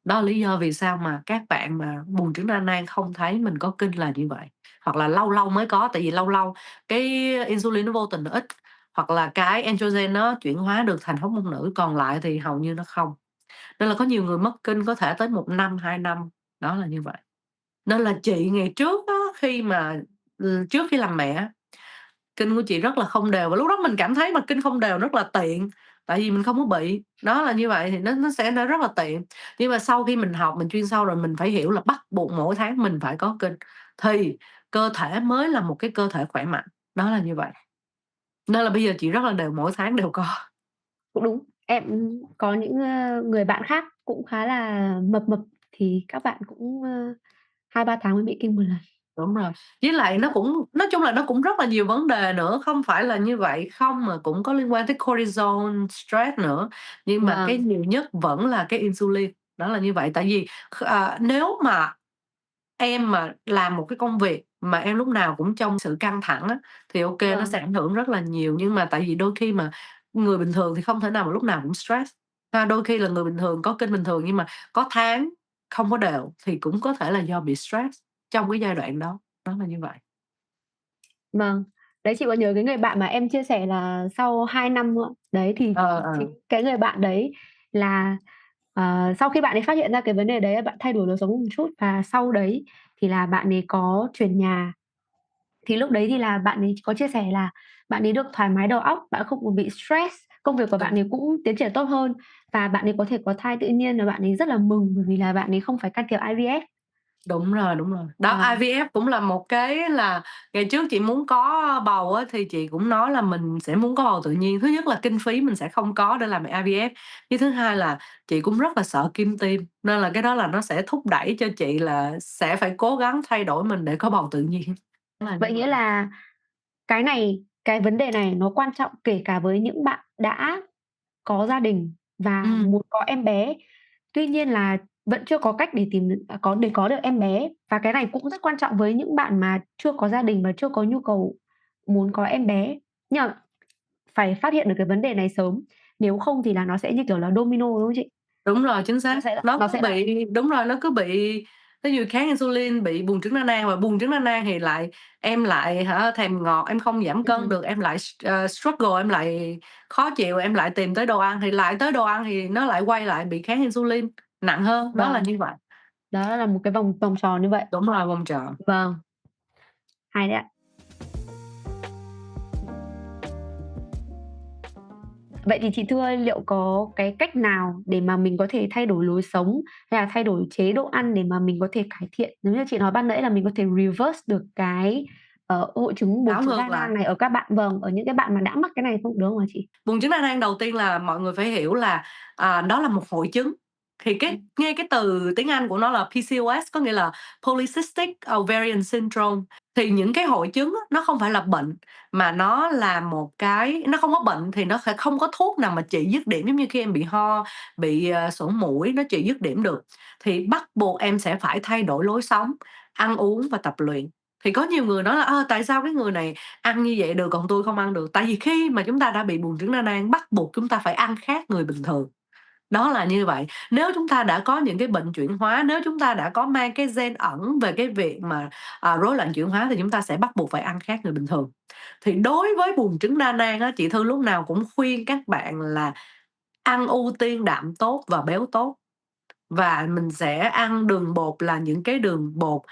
Đó là lý do vì sao mà các bạn mà buồng trứng đa nang không thấy mình có kinh là như vậy. Hoặc là lâu lâu mới có, tại vì lâu lâu cái insulin nó vô tình nó ít, hoặc là cái estrogen nó chuyển hóa được thành hormone nữ, còn lại thì hầu như nó không. Nên là có nhiều người mất kinh có thể tới 1 năm, 2 năm, đó là như vậy. Nên là chị ngày trước á, khi mà, trước khi làm mẹ á, kinh của chị rất là không đều và lúc đó mình cảm thấy mà kinh không đều rất là tiện, tại vì mình không có bị. Đó là như vậy thì nó sẽ rất là tiện. Nhưng mà sau khi mình học, mình chuyên sâu rồi mình phải hiểu là bắt buộc mỗi tháng mình phải có kinh, thì cơ thể mới là một cái cơ thể khỏe mạnh. Đó là như vậy. Nên là bây giờ chị rất là đều, mỗi tháng đều có. Cũng đúng. Em có những, người bạn khác cũng khá là mập mập thì các bạn cũng, 2-3 tháng mới bị kinh một lần. Đúng rồi, với lại nó cũng nói chung là nó cũng rất là nhiều vấn đề nữa, không phải là như vậy không mà cũng có liên quan tới cortisol, stress nữa. Nhưng mà cái Vâng, nhiều nhất vẫn là cái insulin, đó là như vậy. Tại vì nếu mà em mà làm một cái công việc mà em lúc nào cũng trong sự căng thẳng á, thì ô kê nó vâng. sẽ ảnh hưởng rất là nhiều. Nhưng mà tại vì đôi khi mà người bình thường thì không thể nào mà lúc nào cũng stress, đôi khi là người bình thường có kinh bình thường nhưng mà có tháng không có đều thì cũng có thể là do bị stress trong cái giai đoạn đó, đó là như vậy. Vâng, đấy, chị còn nhớ cái người bạn mà em chia sẻ là sau 2 năm nữa, đấy, thì Ờ, chính ờ, cái người bạn đấy là, sau khi bạn ấy phát hiện ra cái vấn đề đấy là bạn thay đổi lối sống một chút và sau đấy thì là bạn ấy có chuyển nhà. Thì lúc đấy thì là bạn ấy có chia sẻ là bạn ấy được thoải mái đầu óc, bạn không còn bị stress, công việc của bạn đúng. ấy cũng tiến triển tốt hơn và bạn ấy có thể có thai tự nhiên và bạn ấy rất là mừng bởi vì là bạn ấy không phải can thiệp IVF. Đúng rồi, đúng rồi. Đó, Vâng, IVF cũng là một cái là ngày trước chị muốn có bầu á, thì chị cũng nói là mình sẽ muốn có bầu tự nhiên. Thứ nhất là kinh phí mình sẽ không có để làm IVF, với thứ hai là chị cũng rất là sợ kim tiêm, nên là cái đó là nó sẽ thúc đẩy cho chị là sẽ phải cố gắng thay đổi mình để có bầu tự nhiên. Là như vậy nghĩa vậy. là cái vấn đề này nó quan trọng kể cả với những bạn đã có gia đình và Ừm, muốn có em bé, tuy nhiên là vẫn chưa có cách để để có được em bé. Và cái này cũng rất quan trọng với những bạn mà chưa có gia đình và chưa có nhu cầu muốn có em bé. Nhưng mà phải phát hiện được cái vấn đề này sớm, nếu không thì là nó sẽ như kiểu là domino, đúng không chị? đúng rồi, chính Nó xác. sẽ Nó nó cứ sẽ là bị đúng rồi, nó cứ bị ví dụ kháng insulin, bị buồng trứng đa nang, và buồng trứng đa nang thì lại em lại thèm ngọt, em không giảm cân ừm, được, em lại struggle, em lại khó chịu, em lại tìm tới đồ ăn, thì lại tới đồ ăn thì nó lại quay lại bị kháng insulin nặng hơn, đó là vâng, như vậy. đó là một cái vòng vòng tròn như vậy. Đúng rồi, vòng tròn. Vâng, hay đấy ạ. Vậy thì chị thưa liệu có cái cách nào để mà mình có thể thay đổi lối sống hay là thay đổi chế độ ăn để mà mình có thể cải thiện, giống như chị nói ban nãy là mình có thể reverse được cái, hội chứng buồng Đảo trứng ngược đa lại. nang này ở các bạn vâng, ở những cái bạn mà đã mắc cái này không, đúng không hả chị? Buồng trứng đa nang đầu tiên là mọi người phải hiểu là, đó là một hội chứng, thì Ừm, nghe cái từ tiếng Anh của nó là PCOS, có nghĩa là Polycystic Ovarian Syndrome. Thì những cái hội chứng á, nó không phải là bệnh, mà nó là một cái nó không có bệnh thì nó sẽ không có thuốc nào mà trị dứt điểm, giống như khi em bị ho, bị, sổ mũi nó trị dứt điểm được. Thì bắt buộc em sẽ phải thay đổi lối sống, ăn uống và tập luyện. Thì có nhiều người nói là "Tại sao cái người này ăn như vậy được, còn tôi không ăn được?" Tại vì khi mà chúng ta đã bị buồng trứng đa nang, bắt buộc chúng ta phải ăn khác người bình thường. Đó là như vậy. Nếu chúng ta đã có những cái bệnh chuyển hóa, nếu chúng ta đã có mang cái gen ẩn về cái việc mà, rối loạn chuyển hóa thì chúng ta sẽ bắt buộc phải ăn khác người bình thường. Thì đối với buồng trứng đa nang á, chị Thư lúc nào cũng khuyên các bạn là ăn ưu tiên đạm tốt và béo tốt. Và mình sẽ ăn đường bột là những cái đường bột,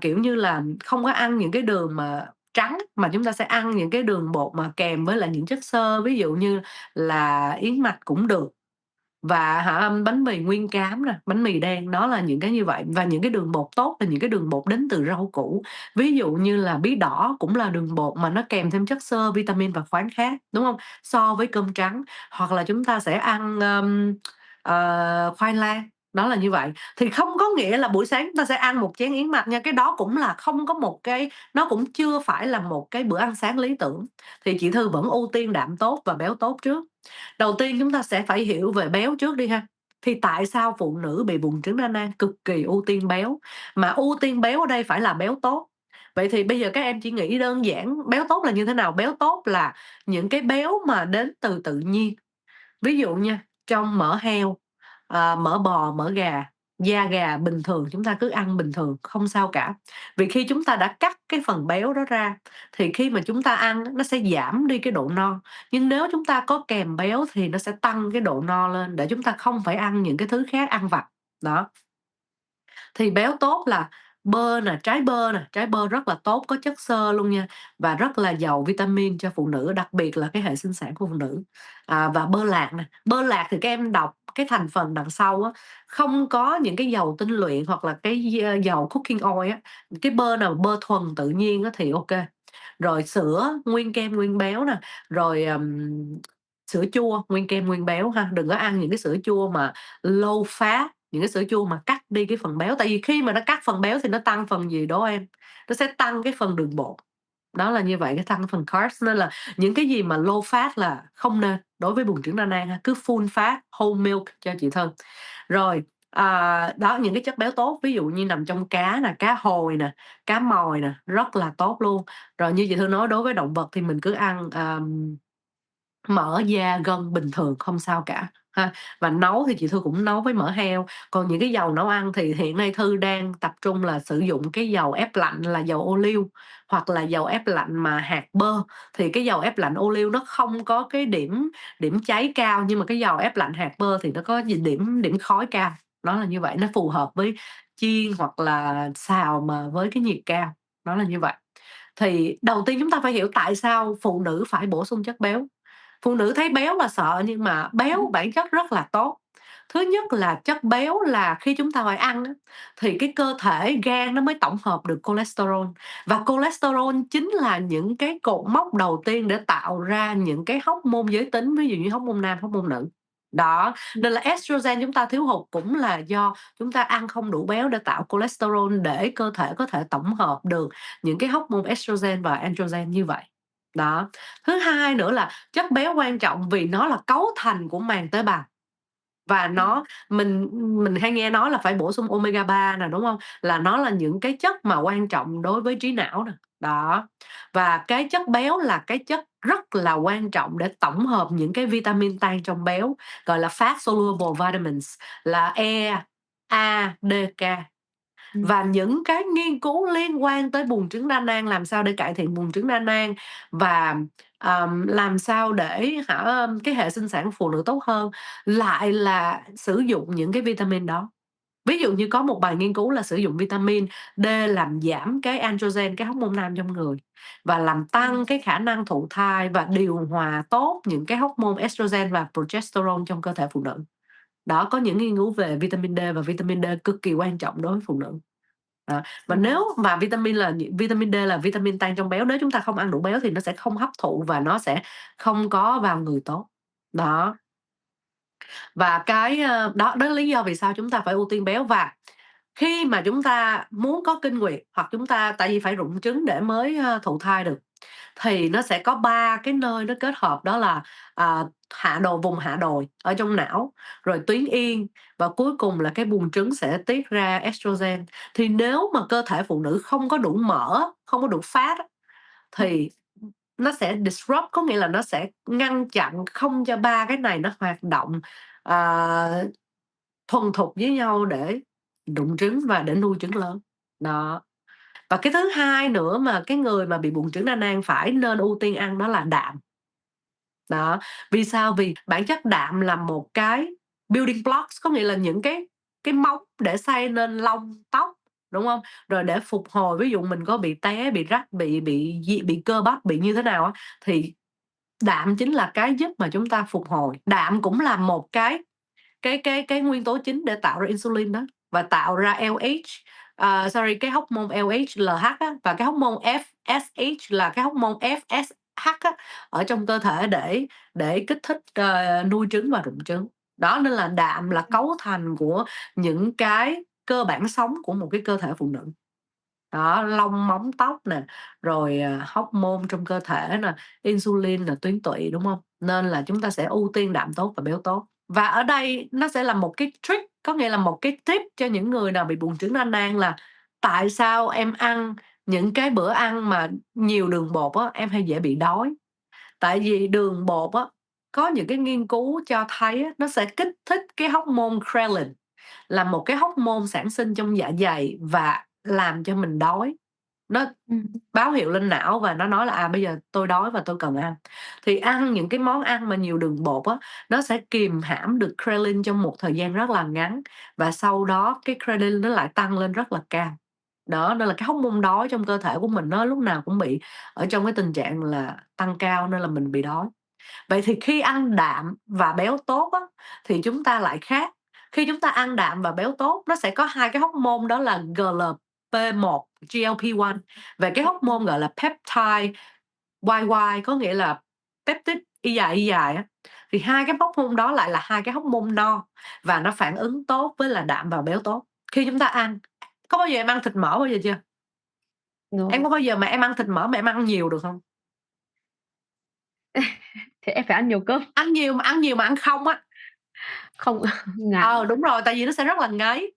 kiểu như là, không có ăn những cái đường mà trắng, mà chúng ta sẽ ăn những cái đường bột mà kèm với lại những chất xơ, ví dụ như là yến mạch cũng được. và bánh mì nguyên cám nè, bánh mì đen, đó là những cái như vậy. Và những cái đường bột tốt là những cái đường bột đến từ rau củ. Ví dụ như là bí đỏ cũng là đường bột mà nó kèm thêm chất xơ, vitamin và khoáng khác, đúng hông? So với cơm trắng, hoặc là chúng ta sẽ ăn, khoai lang, đó là như vậy. Thì không có nghĩa là buổi sáng chúng ta sẽ ăn một chén yến mạch nha, cái đó cũng là không có một cái nó cũng chưa phải là một cái bữa ăn sáng lý tưởng. Thì chị Thư vẫn ưu tiên đạm tốt và béo tốt trước. Đầu tiên chúng ta sẽ phải hiểu về béo trước đi ha. Thì tại sao phụ nữ bị buồng trứng đa nang cực kỳ ưu tiên béo, mà ưu tiên béo ở đây phải là béo tốt. Vậy thì bây giờ các em chỉ nghĩ đơn giản béo tốt là như thế nào? Béo tốt là những cái béo mà đến từ tự nhiên. Ví dụ nha, trong mỡ heo, mỡ bò, mỡ gà, da gà bình thường chúng ta cứ ăn bình thường, không sao cả. Vì khi chúng ta đã cắt cái phần béo đó ra, thì khi mà chúng ta ăn á, nó sẽ giảm đi cái độ no. Nhưng nếu chúng ta có kèm béo thì nó sẽ tăng cái độ no lên để chúng ta không phải ăn những cái thứ khác ăn vặt. Đó. Thì béo tốt là trái bơ rất là tốt, có chất xơ luôn nha, và rất là giàu vitamin cho phụ nữ, đặc biệt là cái hệ sinh sản của phụ nữ. Và bơ lạc nè, bơ lạc thì các em đọc cái thành phần đằng sau á, không có những cái dầu tinh luyện hoặc là cái dầu cooking oil á, cái bơ nào bơ thuần tự nhiên á thì ok. Rồi sữa nguyên kem nguyên béo nè, rồi, sữa chua nguyên kem nguyên béo ha, đừng có ăn những cái sữa chua mà low fat, những cái sữa chua mà cắt đi cái phần béo, tại vì khi mà nó cắt phần béo thì nó tăng phần gì đố em? Nó sẽ tăng cái phần đường bột. Đó là như vậy, cái tăng phần carbs nên là những cái gì mà low fat là không nên đối với buồng trứng đa nang ha, cứ full fat, whole milk cho chị Thân. Rồi, đó, những cái chất béo tốt ví dụ như nằm trong cá nè, cá hồi nè, cá mòi nè, rất là tốt luôn. Rồi như chị Thư nói đối với động vật thì mình cứ ăn, mỡ, da, gân bình thường không sao cả ha. Và nấu thì chị Thư cũng nấu với mỡ heo, còn những cái dầu nấu ăn thì hiện nay Thư đang tập trung là sử dụng cái dầu ép lạnh là dầu ô liu, hoặc là dầu ép lạnh mà hạt bơ. Thì cái dầu ép lạnh ô liu nó không có cái điểm điểm cháy cao, nhưng mà cái dầu ép lạnh hạt bơ thì nó có điểm điểm khói cao. Đó là như vậy, nó phù hợp với chiên hoặc là xào mà với cái nhiệt cao, đó là như vậy. Thì đầu tiên chúng ta phải hiểu tại sao phụ nữ phải bổ sung chất béo. Phụ nữ thấy béo là sợ nhưng mà béo bản chất rất là tốt. Thứ nhất là chất béo là khi chúng ta phải ăn á, thì cái cơ thể gan nó mới tổng hợp được cholesterol, và cholesterol chính là những cái cột mốc đầu tiên để tạo ra những cái hormone giới tính, ví dụ như hormone nam, hormone nữ. Đó, nên là estrogen chúng ta thiếu hụt cũng là do chúng ta ăn không đủ béo để tạo cholesterol để cơ thể có thể tổng hợp được những cái hormone estrogen và androgen như vậy. Đó. Thứ hai nữa là chất béo quan trọng vì nó là cấu thành của màng tế bào. Và mình hay nghe nói là phải bổ sung omega 3 nè, đúng hông? Là nó là những cái chất mà quan trọng đối với trí não nè, đó. Và cái chất béo là cái chất rất là quan trọng để tổng hợp những cái vitamin tan trong béo, gọi là fat soluble vitamins là E, A, D, K. Ừm, Và những cái nghiên cứu liên quan tới buồng trứng đa nang, làm sao để cải thiện buồng trứng đa nang và, làm sao để cái hệ sinh sản của phụ nữ tốt hơn, lại là sử dụng những cái vitamin đó. Ví dụ như có một bài nghiên cứu là sử dụng vitamin D làm giảm cái androgen, cái hormone nam trong người, và làm tăng cái khả năng thụ thai và điều hòa tốt những cái hormone estrogen và progesterone trong cơ thể phụ nữ. Đó, có những nghiên cứu về vitamin D và vitamin D cực kỳ quan trọng đối với phụ nữ. Đó, và ừm, nếu mà vitamin D là vitamin tan trong béo, nếu chúng ta không ăn đủ béo thì nó sẽ không hấp thụ và nó sẽ không có vào người tốt. Đó, và đó đó là lý do vì sao chúng ta phải ưu tiên béo. Và khi mà chúng ta muốn có kinh nguyệt hoặc chúng ta tại vì phải rụng trứng để mới, thụ thai được, thì nó sẽ có 3 cái nơi nó kết hợp đó là, vùng hạ đồi ở trong não, rồi tuyến yên và cuối cùng là cái buồng trứng sẽ tiết ra estrogen. Thì nếu mà cơ thể phụ nữ không có đủ mỡ, không có đủ fat á, thì nó sẽ disrupt, có nghĩa là nó sẽ ngăn chặn không cho 3 cái này nó hoạt động, ờ, thuần thục với nhau để rụng trứng và để nuôi trứng lớn. Đó. Và cái thứ hai nữa mà cái người mà bị buồng trứng đa nang phải nên ưu tiên ăn đó là đạm. Đó, vì sao? Vì bản chất đạm là một cái building blocks, có nghĩa là những cái móng để xây nên lông, tóc, đúng hông? Rồi để phục hồi, ví dụ mình có bị té, bị rách, bị cơ bắp, bị như thế nào á, thì đạm chính là cái giúp mà chúng ta phục hồi. Đạm cũng là một cái cái nguyên tố chính để tạo ra insulin đó và tạo ra LH, sorry, cái hormone LH, LH á, và cái hormone FSH là cái hormone FSH á, ở trong cơ thể để kích thích, nuôi trứng và rụng trứng. Đó, nên là đạm là cấu thành của những cái cơ bản sống của một cái cơ thể phụ nữ. Đó, lông, móng tóc nè, rồi, hormone trong cơ thể nè, insulin nè, tuyến tụy, đúng hông? Nên là chúng ta sẽ ưu tiên đạm tốt và béo tốt. Và ở đây nó sẽ là một cái trick, có nghĩa là một cái tip cho những người nào bị buồng trứng đa nang là tại sao em ăn những cái bữa ăn mà nhiều đường bột á, em hay dễ bị đói. Tại vì đường bột á, có những cái nghiên cứu cho thấy á, nó sẽ kích thích cái hormone ghrelin, là một cái hormone sản sinh trong dạ dày và làm cho mình đói. Nó Ừm, báo hiệu lên não và nó nói là, bây giờ tôi đói và tôi cần ăn. Thì ăn những cái món ăn mà nhiều đường bột á, nó sẽ kìm hãm được ghrelin trong một thời gian rất là ngắn và sau đó cái ghrelin nó lại tăng lên rất là cao. Đó, nên là cái hormone đói trong cơ thể của mình nó lúc nào cũng bị ở trong cái tình trạng là tăng cao nên là mình bị đói. Vậy thì khi ăn đạm và béo tốt á, thì chúng ta lại khác. Khi chúng ta ăn đạm và béo tốt, nó sẽ có hai cái hormone đó là GLP-1, GLP-1 và cái hormone gọi là peptide YY, có nghĩa là peptide y dài á. Thì hai cái hormone đó lại là hai cái hormone no và nó phản ứng tốt với là đạm và béo tốt. Khi chúng ta ăn, có bao giờ em ăn thịt mỡ bao giờ chưa? Em rồi. có bao giờ mà em ăn thịt mỡ mà em ăn nhiều được hông? Thế em phải ăn nhiều cơm. Ăn nhiều mà ăn không á. Không, ngán. Đúng rồi, tại vì nó sẽ rất là ngấy.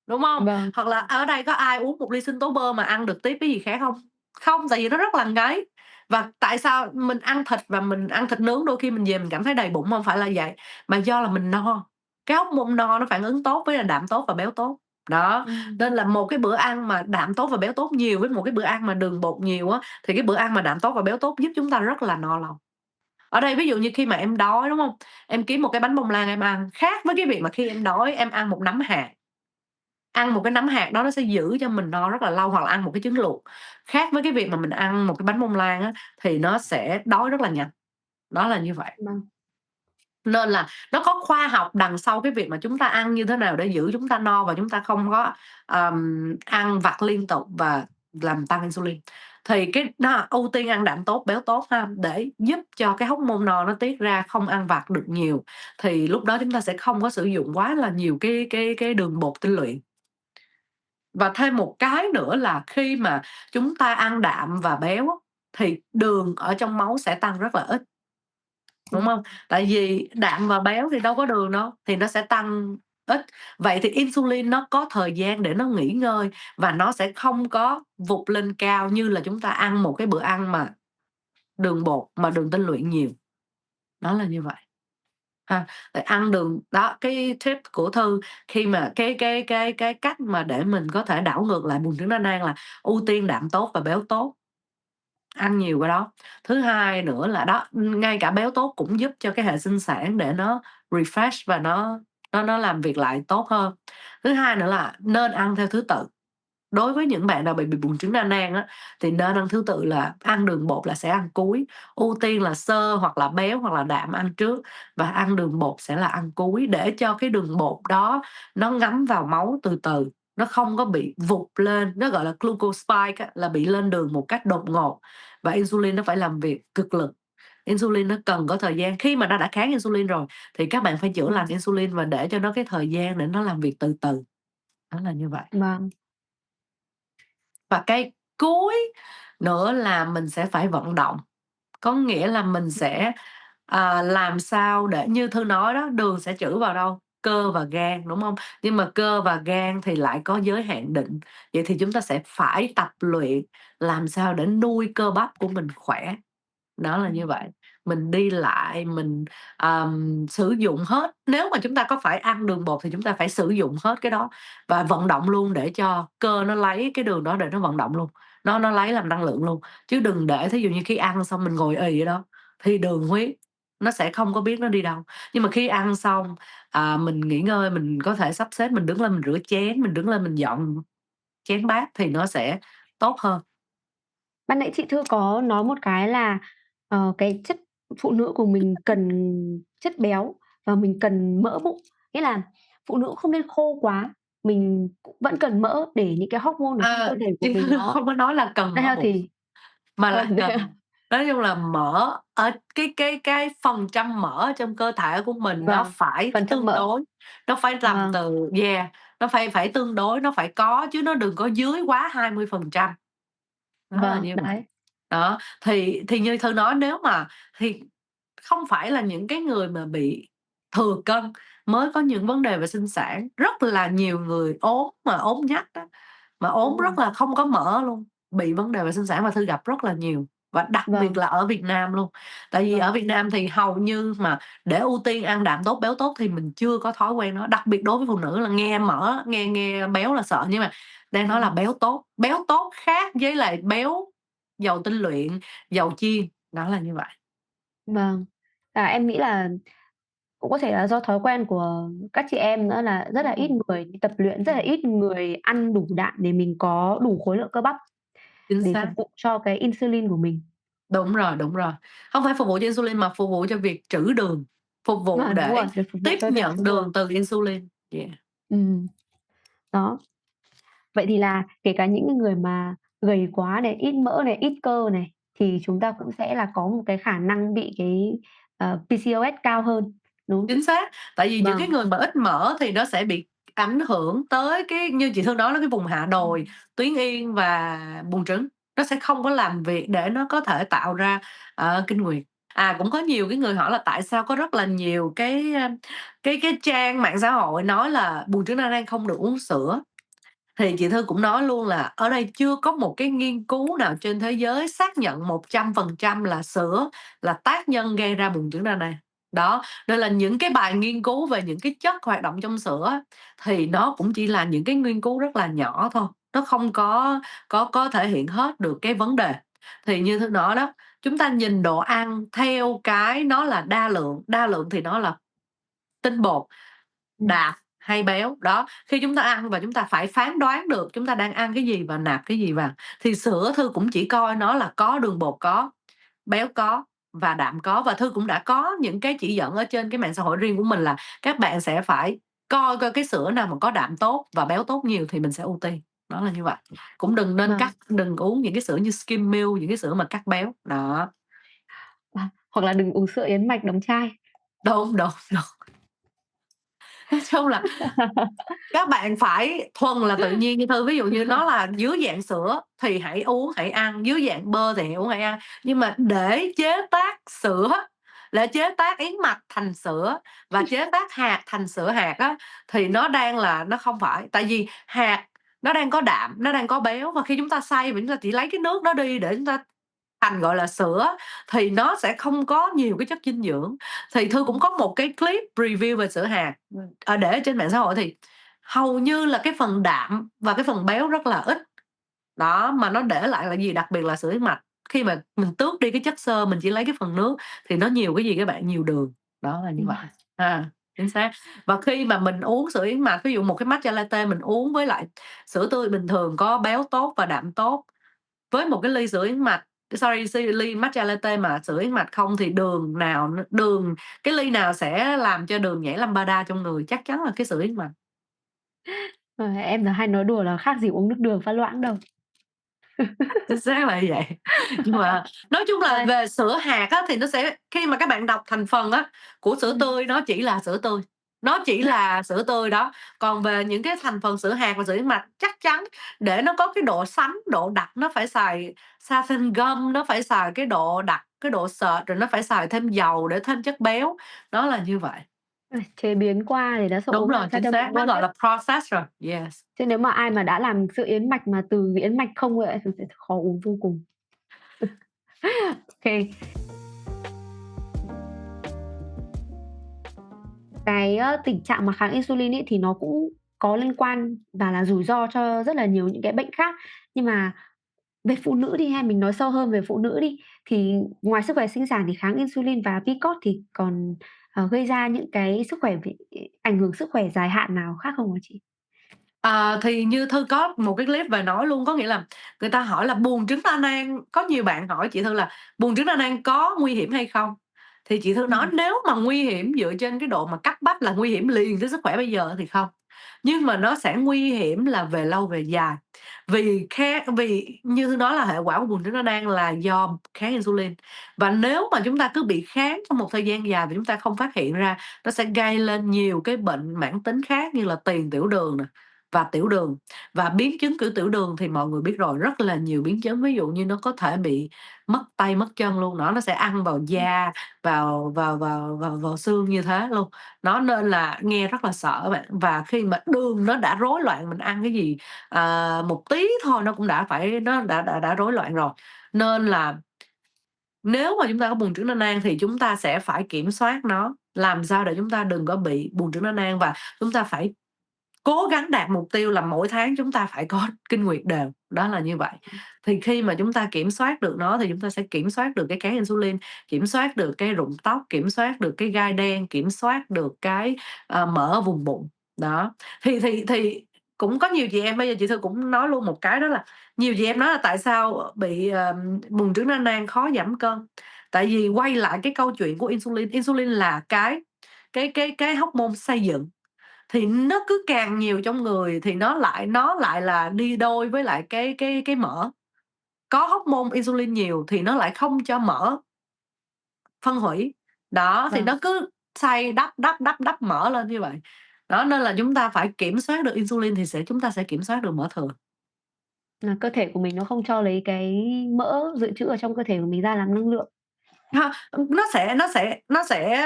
Đúng hông? Vâng, Hoặc là ở đây có ai uống một ly sinh tố bơ mà ăn được tiếp cái gì khác hông? Không, tại vì nó rất là ngấy. Và tại sao mình ăn thịt và mình ăn thịt nướng đôi khi mình về mình cảm thấy đầy bụng hông phải là vậy, mà do là mình no. Cái hormone no nó phản ứng tốt với là đạm tốt và béo tốt. Đó, ừm, nên là một cái bữa ăn mà đạm tốt và béo tốt nhiều với một cái bữa ăn mà đường bột nhiều á, thì cái bữa ăn mà đạm tốt và béo tốt giúp chúng ta rất là no lâu. Ở đây ví dụ như khi mà em đói, đúng hông? Em kiếm một cái bánh bông lan em ăn, khác với cái việc mà khi em đói em ăn một nắm hạt. Ăn một cái nắm hạt đó nó sẽ giữ cho mình no rất là lâu, hoặc là ăn một cái trứng luộc. Khác với cái việc mà mình ăn một cái bánh bông lan á, thì nó sẽ đói rất là nhanh, đó là như vậy. vâng, Nên là nó có khoa học đằng sau cái việc mà chúng ta ăn như thế nào để giữ chúng ta no và chúng ta không có, ăn vặt liên tục và làm tăng insulin. Thì cái đó ưu tiên ăn đạm tốt, béo tốt ha, để giúp cho cái hormone no nó tiết ra, không ăn vặt được nhiều, thì lúc đó chúng ta sẽ không có sử dụng quá là nhiều cái đường bột tinh luyện. Và thêm một cái nữa là khi mà chúng ta ăn đạm và béo á, thì đường ở trong máu sẽ tăng rất là ít, đúng hông? Tại vì đạm và béo thì đâu có đường đâu, thì nó sẽ tăng ít. Vậy thì insulin nó có thời gian để nó nghỉ ngơi và nó sẽ không có vụt lên cao như là chúng ta ăn một cái bữa ăn mà đường bột, mà đường tinh luyện nhiều. Nó là như vậy. Ha, để ăn đường đó, cái tip của Thư khi mà cái cách mà để mình có thể đảo ngược lại buồng trứng đa nang là ưu tiên đạm tốt và béo tốt, ăn nhiều cái đó. Thứ hai nữa là đó, ngay cả béo tốt cũng giúp cho cái hệ sinh sản để nó refresh và nó làm việc lại tốt hơn. Thứ hai nữa là nên ăn theo thứ tự. Đối với những bạn nào bị buồng trứng đa nang á, thì nên ăn thứ tự là ăn đường bột là sẽ ăn cuối, ưu tiên là xơ hoặc là béo hoặc là đạm ăn trước và ăn đường bột sẽ là ăn cuối để cho cái đường bột đó nó ngấm vào máu từ từ, nó không có bị vụt lên, nó gọi là glucose spike á, là bị lên đường một cách đột ngột và insulin nó phải làm việc cực lực. Insulin nó cần có thời gian, khi mà nó đã kháng insulin rồi thì các bạn phải chữa lành insulin và để cho nó cái thời gian để nó làm việc từ từ, đó là như vậy. vâng, Và cái cuối nữa là mình sẽ phải vận động, có nghĩa là mình sẽ, làm sao để như Thư nói đó, đường sẽ trữ vào đâu? Cơ và gan, đúng hông? Nhưng mà cơ và gan thì lại có giới hạn định, vậy thì chúng ta sẽ phải tập luyện làm sao để nuôi cơ bắp của mình khỏe. Đó là như vậy. Mình đi lại, mình, sử dụng hết nếu mà chúng ta có phải ăn đường bột thì chúng ta phải sử dụng hết cái đó và vận động luôn để cho cơ nó lấy cái đường đó để nó vận động luôn, nó lấy làm năng lượng luôn. Chứ đừng để thí dụ như khi ăn xong mình ngồi ì ở đó thì đường huyết nó sẽ không có biết nó đi đâu. Nhưng mà khi ăn xong, mình nghỉ ngơi, mình có thể sắp xếp mình đứng lên mình rửa chén, mình đứng lên mình dọn chén bát thì nó sẽ tốt hơn. ban nãy chị Thư có nói một cái là, cái chất phụ nữ của mình cần chất béo và mình cần mỡ bụng. Nghĩa là phụ nữ không nên khô quá, mình cũng vẫn cần mỡ để những cái hormone ở trong cơ thể của Chứ mình nó không có nói là cần mỡ bụng, healthy. mà là Thế à? cần nói chung là mỡ ở cái phần trăm mỡ trong cơ thể của mình nó Vâng, phải phần trăm tương mỡ. đối, nó phải tầm Vâng, từ nó phải phải tương đối, nó phải có chứ nó đừng có dưới quá 20%. Nó là vâng, như vậy. đấy, Đó, thì như Thư nói nếu mà thì không phải là những cái người mà bị thừa cân mới có những vấn đề về sinh sản, rất là nhiều người ốm mà ốm nhách á, mà ốm đúng rất rồi. là không có mỡ luôn, bị vấn đề về sinh sản và Thư gặp rất là nhiều, và đặc biệt Vâng, là ở Việt Nam luôn. Tại vì ở vâng, Việt Nam thì hầu như mà để ưu tiên ăn đạm tốt, béo tốt thì mình chưa có thói quen đó, đặc biệt đối với phụ nữ là nghe mỡ, nghe nghe béo là sợ, nhưng mà đang nói là ừm, béo tốt khác với lại béo dầu tinh luyện, dầu chiên, đó là như vậy. vâng. Em nghĩ là cũng có thể là do thói quen của các chị em nữa là rất là ít Ừm, người đi tập luyện, rất là ừm, ít người ăn đủ đạm để mình có đủ khối lượng cơ bắp chính để phục xác. vụ cho cái insulin của mình. Đúng rồi. Hông phải phục vụ cho insulin mà phục vụ cho việc trữ đường, phục vụ Đúng để rồi, để phục vụ tiếp cho việc nhận trữ đường đường. từ insulin. Yeah, Ừm, đó. Vậy thì là kể cả những cái người mà gầy quá này, ít mỡ này, ít cơ này, thì chúng ta cũng sẽ là có một cái khả năng bị cái, PCOS cao hơn, đúng không? chính xác. Tại vì những cái Vâng, người mà ít mỡ thì nó sẽ bị ảnh hưởng tới cái như chị Thương nói đó, cái vùng hạ đồi, tuyến yên và buồng trứng, nó sẽ không có làm việc để nó có thể tạo ra, kinh nguyệt. Cũng có nhiều cái người hỏi là tại sao có rất là nhiều cái trang mạng xã hội nói là buồng trứng đa nang không được uống sữa. Thì chị Thư cũng nói luôn là ở đây chưa có một cái nghiên cứu nào trên thế giới xác nhận 100% là sữa là tác nhân gây ra buồng trứng đa nang. Đó, nên là những cái bài nghiên cứu về những cái chất hoạt động trong sữa á, thì nó cũng chỉ là những cái nghiên cứu rất là nhỏ thôi, nó không có thể hiện hết được cái vấn đề. Thì như Thư nói đó, chúng ta nhìn đồ ăn theo cái nó là đa lượng thì nó là tinh bột, ừm, đạm hay béo. Đó, khi chúng ta ăn và chúng ta phải phán đoán được chúng ta đang ăn cái gì và nạp cái gì vào. Thì sữa Thư cũng chỉ coi nó là có đường bột có, béo có và đạm có, và Thư cũng đã có những cái chỉ dẫn ở trên cái mạng xã hội riêng của mình là các bạn sẽ phải coi coi cái sữa nào mà có đạm tốt và béo tốt nhiều thì mình sẽ ưu tiên, đó là như vậy. Cũng đừng nên vâng, đừng uống những cái sữa như skim milk, những cái sữa mà cắt béo, đó. hoặc là đừng uống sữa yến mạch đóng chai. Đúng. Nói chung là các bạn phải thuần là tự nhiên như Thư, ví dụ như nó là dưới dạng sữa thì hãy uống, hãy ăn, dưới dạng bơ thì hãy uống, hãy ăn. Nhưng mà để chế tác sữa, để chế tác yến mạch thành sữa và chế tác hạt thành sữa hạt á, thì nó đang là nó không phải. Tại vì hạt nó đang có đạm, nó đang có béo và khi chúng ta xay và chúng ta chỉ lấy cái nước đó đi để chúng ta thành, gọi là, sữa thì nó sẽ không có nhiều cái chất dinh dưỡng. Thì Thư cũng có một cái clip review về sữa hạt, để ở trên mạng xã hội thì hầu như là cái phần đạm và cái phần béo rất là ít. Đó, mà nó để lại là gì? Đặc biệt là sữa yến mạch, khi mà mình tước đi cái chất xơ, mình chỉ lấy cái phần nước thì nó nhiều cái gì các bạn? Nhiều đường, đó là như vậy. Chính xác. Và khi mà mình uống sữa yến mạch, ví dụ một cái matcha latte mình uống với lại sữa tươi bình thường có béo tốt và đạm tốt, với một cái ly sữa yến mạch ly matcha latte mà sữa yến mạch không thì cái ly nào sẽ làm cho đường nhảy lambada trong người? Chắc chắn là cái sữa yến mạch. Em là hay nói đùa là khác gì uống nước đường pha loãng đâu. Chính xác là như vậy. Nhưng mà nói chung là Đây, về sữa hạt á, thì nó sẽ khi mà các bạn đọc thành phần á, của sữa ừm, tươi nó chỉ là sữa tươi, nó chỉ là sữa tươi đó. Còn về những cái thành phần sữa hạt và sữa yến mạch chắc chắn để nó có cái độ sánh, độ đặc nó phải xài xanthan gum, nó phải xài cái độ đặc, cái độ sệt, rồi nó phải xài thêm dầu để thêm chất béo, nó là như vậy. chế biến qua thì nó sẽ Đúng uống rồi, làm sao chính cho xác, mình nó ngon gọi nhất. là processed rồi, yes. Chứ nếu mà ai mà đã làm sữa yến mạch mà từ yến mạch không vậy thì sẽ khó uống vô cùng. Kê. Cái, tình trạng mà kháng insulin ấy thì nó cũng có liên quan và là rủi ro cho rất là nhiều những cái bệnh khác. Nhưng mà về phụ nữ đi ha, mình nói sâu hơn về phụ nữ đi, thì ngoài sức khỏe sinh sản thì kháng insulin và PCOS thì còn, gây ra những cái sức khỏe về ảnh hưởng sức khỏe dài hạn nào khác không hả chị? Thì như Thư có một cái clip về nói luôn, có nghĩa là người ta hỏi là buồng trứng đa nang có nhiều bạn hỏi chị Thư là "Buồng trứng đa nang có nguy hiểm hay không?" Thì chị Thư nói Ừm. nếu mà nguy hiểm dựa trên cái độ mà cấp bách là nguy hiểm liền tới sức khỏe bây giờ thì không, nhưng mà nó sẽ nguy hiểm là về lâu về dài. Vì như Thư nói là hệ quả của buồng trứng nó đang là do kháng insulin, và nếu mà chúng ta cứ bị kháng trong một thời gian dài và chúng ta không phát hiện ra, nó sẽ gây lên nhiều cái bệnh mãn tính khác như là tiền tiểu đường nè, và tiểu đường. Và biến chứng của tiểu đường thì mọi người biết rồi, rất là nhiều biến chứng, ví dụ như nó có thể bị mất tay mất chân luôn, nó sẽ ăn vào da, vào xương như thế luôn. Nó nên là nghe rất là sợ bạn. Và khi mà đường nó đã rối loạn, mình ăn cái gì, một tí thôi nó cũng đã phải nó đã rối loạn rồi. Nên là nếu mà chúng ta có buồng trứng nơ nang thì chúng ta sẽ phải kiểm soát nó, làm sao để chúng ta đừng có bị buồng trứng nơ nang, và chúng ta phải cố gắng đạt mục tiêu là mỗi tháng chúng ta phải có kinh nguyệt đều, đó là như vậy. Thì khi mà chúng ta kiểm soát được nó thì chúng ta sẽ kiểm soát được cái kháng insulin, kiểm soát được cái rụng tóc, kiểm soát được cái gai đen, kiểm soát được cái, mỡ ở vùng bụng. Đó, thì cũng có nhiều chị em bây giờ chị Thư cũng nói luôn một cái đó là nhiều chị em nói là tại sao bị, buồng trứng nơ nang khó giảm cân. Tại vì quay lại cái câu chuyện của insulin, insulin là cái hormone xây dựng, thì nó cứ càng nhiều trong người thì nó lại là đi đôi với lại cái mỡ. Có hormone insulin nhiều thì nó lại không cho mỡ phân hủy. Đó, thì Vâng, nó cứ xay đắp mỡ lên như vậy. Đó, nên là chúng ta phải kiểm soát được insulin thì chúng ta sẽ kiểm soát được mỡ thừa. là cơ thể của mình nó không cho lấy cái mỡ dự trữ ở trong cơ thể của mình ra làm năng lượng. Ha, nó sẽ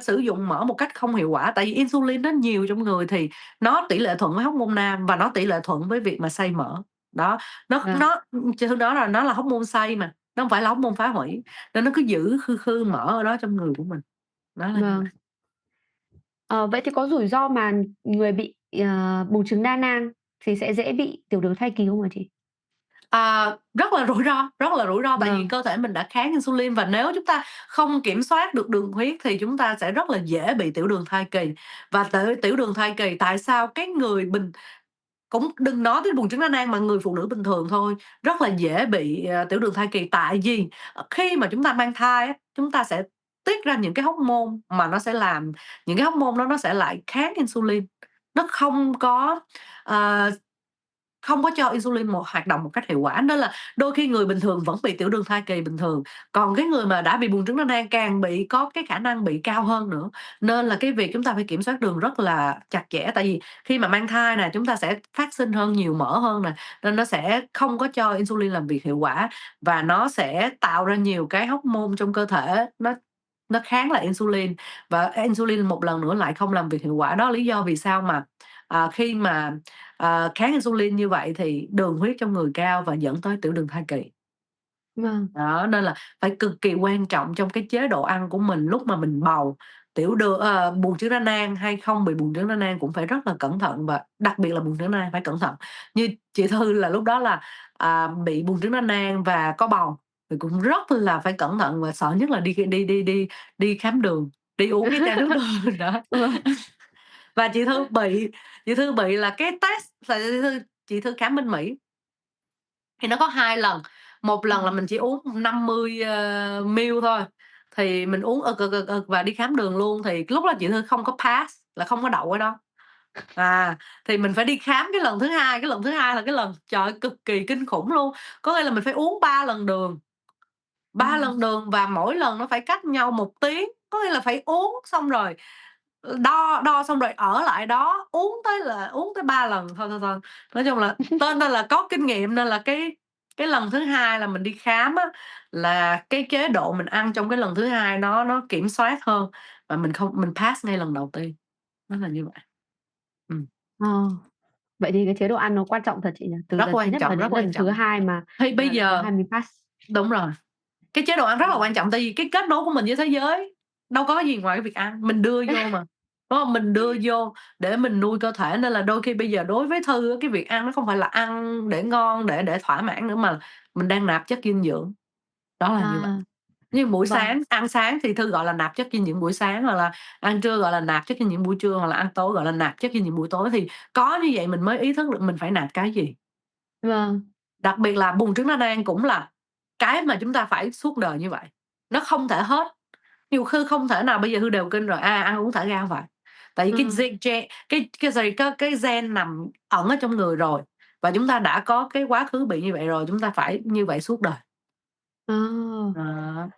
sử dụng mỡ một cách không hiệu quả, tại vì insulin nó nhiều trong người thì nó tỷ lệ thuận với hormone nam và nó tỷ lệ thuận với việc mà xây mỡ. Đó, Vâng, nó chứ đó là nó là hormone xây mà, nó hông phải là hormone phá hủy, nên nó cứ giữ khư khư mỡ ở đó trong người của mình. Đó là như vậy. vâng. Ờ, vậy thì có rủi ro mà người bị, buồng trứng đa nang thì sẽ dễ bị tiểu đường thai kỳ không hả chị? Rất là rủi ro tại vì Vâng, cơ thể mình đã kháng insulin, và nếu chúng ta không kiểm soát được đường huyết thì chúng ta sẽ rất là dễ bị tiểu đường thai kỳ. Và tiểu đường thai kỳ tại sao cái người cũng đừng nói tới buồng trứng đa nang mà người phụ nữ bình thường thôi, rất là dễ bị, tiểu đường thai kỳ, tại vì, khi mà chúng ta mang thai á, chúng ta sẽ tiết ra những cái hormone mà nó sẽ làm những cái hormone đó nó sẽ lại kháng insulin, nó ờ, không có cho insulin hoạt động một cách hiệu quả, nên là đôi khi người bình thường vẫn bị tiểu đường thai kỳ bình thường, còn cái người mà đã bị buồng trứng đa nang càng có cái khả năng bị cao hơn nữa. Nên là cái việc chúng ta phải kiểm soát đường rất là chặt chẽ, tại vì khi mà mang thai nè, chúng ta sẽ phát sinh hơn nhiều mỡ hơn nè, nên nó sẽ không có cho insulin làm việc hiệu quả, và nó sẽ tạo ra nhiều cái hormone trong cơ thể, nó kháng lại insulin, và insulin một lần nữa lại không làm việc hiệu quả. Đó là lý do vì sao mà, khi mà kháng insulin như vậy thì đường huyết trong người cao và dẫn tới tiểu đường thai kỳ. vâng, Đó, nên là phải cực kỳ quan trọng trong cái chế độ ăn của mình lúc mà mình bầu. Buồng trứng đa nang hay không bị buồng trứng đa nang cũng phải rất là cẩn thận, và đặc biệt là buồng trứng đa nang phải cẩn thận. Như chị Thư là lúc đó là, bị buồng trứng đa nang và có bầu, thì cũng rất là phải cẩn thận và sợ nhất là đi khám đường, đi uống cái chai nước đường đó. vâng, Và chị Thư bị là cái test là chị Thư khám bên Mỹ, thì nó có 2 lần, một lần là mình chỉ uống 50, ml thôi, thì mình uống và đi khám đường luôn, thì lúc đó chị Thư không có pass, là không có đậu ở đó. Thì mình phải đi khám cái lần thứ hai là cái lần, trời ơi, cực kỳ kinh khủng luôn, có nghĩa là mình phải uống 3 lần đường. 3 ừm. lần đường và mỗi lần nó phải cách nhau 1 tiếng, có nghĩa là phải uống xong rồi, đo xong rồi ở lại đó, uống tới 3 lần, thôi. Nói chung là nên là có kinh nghiệm nên là cái lần thứ hai là mình đi khám á, là cái chế độ mình ăn trong cái lần thứ hai nó kiểm soát hơn và mình pass ngay lần đầu tiên, nó là như vậy. Ừm, Ờ, vậy thì cái chế độ ăn nó quan trọng thật chị nhỉ? Từ lần thứ nhất mà rất đến quan lần thứ trọng. hai Thì bây mà lần thứ giờ hai mình pass. đúng rồi. Cái chế độ ăn rất là Vâng. quan trọng, tại vì cái kết nối của mình với thế giới đâu có gì ngoài cái việc ăn, mình đưa vô mà, đúng hông? Mình đưa vô để mình nuôi cơ thể, nên là đôi khi bây giờ đối với Thư á, cái việc ăn nó không phải là ăn để ngon, để thỏa mãn nữa, mà mình đang nạp chất dinh dưỡng, đó là như vậy. À, Như buổi vâng, sáng, ăn sáng thì Thư gọi là nạp chất dinh dưỡng buổi sáng, hoặc là ăn trưa gọi là nạp chất dinh dưỡng buổi trưa, hoặc là ăn tối gọi là nạp chất dinh dưỡng buổi tối, thì có như vậy mình mới ý thức được mình phải nạp cái gì. vâng, Đặc biệt là buồng trứng đa nang cũng là cái mà chúng ta phải suốt đời như vậy, nó không thể hết. nhiều khi không thể nào bây giờ hư đều kinh rồi, ăn uống thả ga hông phải. Tại vì cái Ừm. gen cái gen nằm ẩn ở trong người rồi, và chúng ta đã có cái quá khứ bị như vậy rồi, chúng ta phải như vậy suốt đời. Ờ. Đó,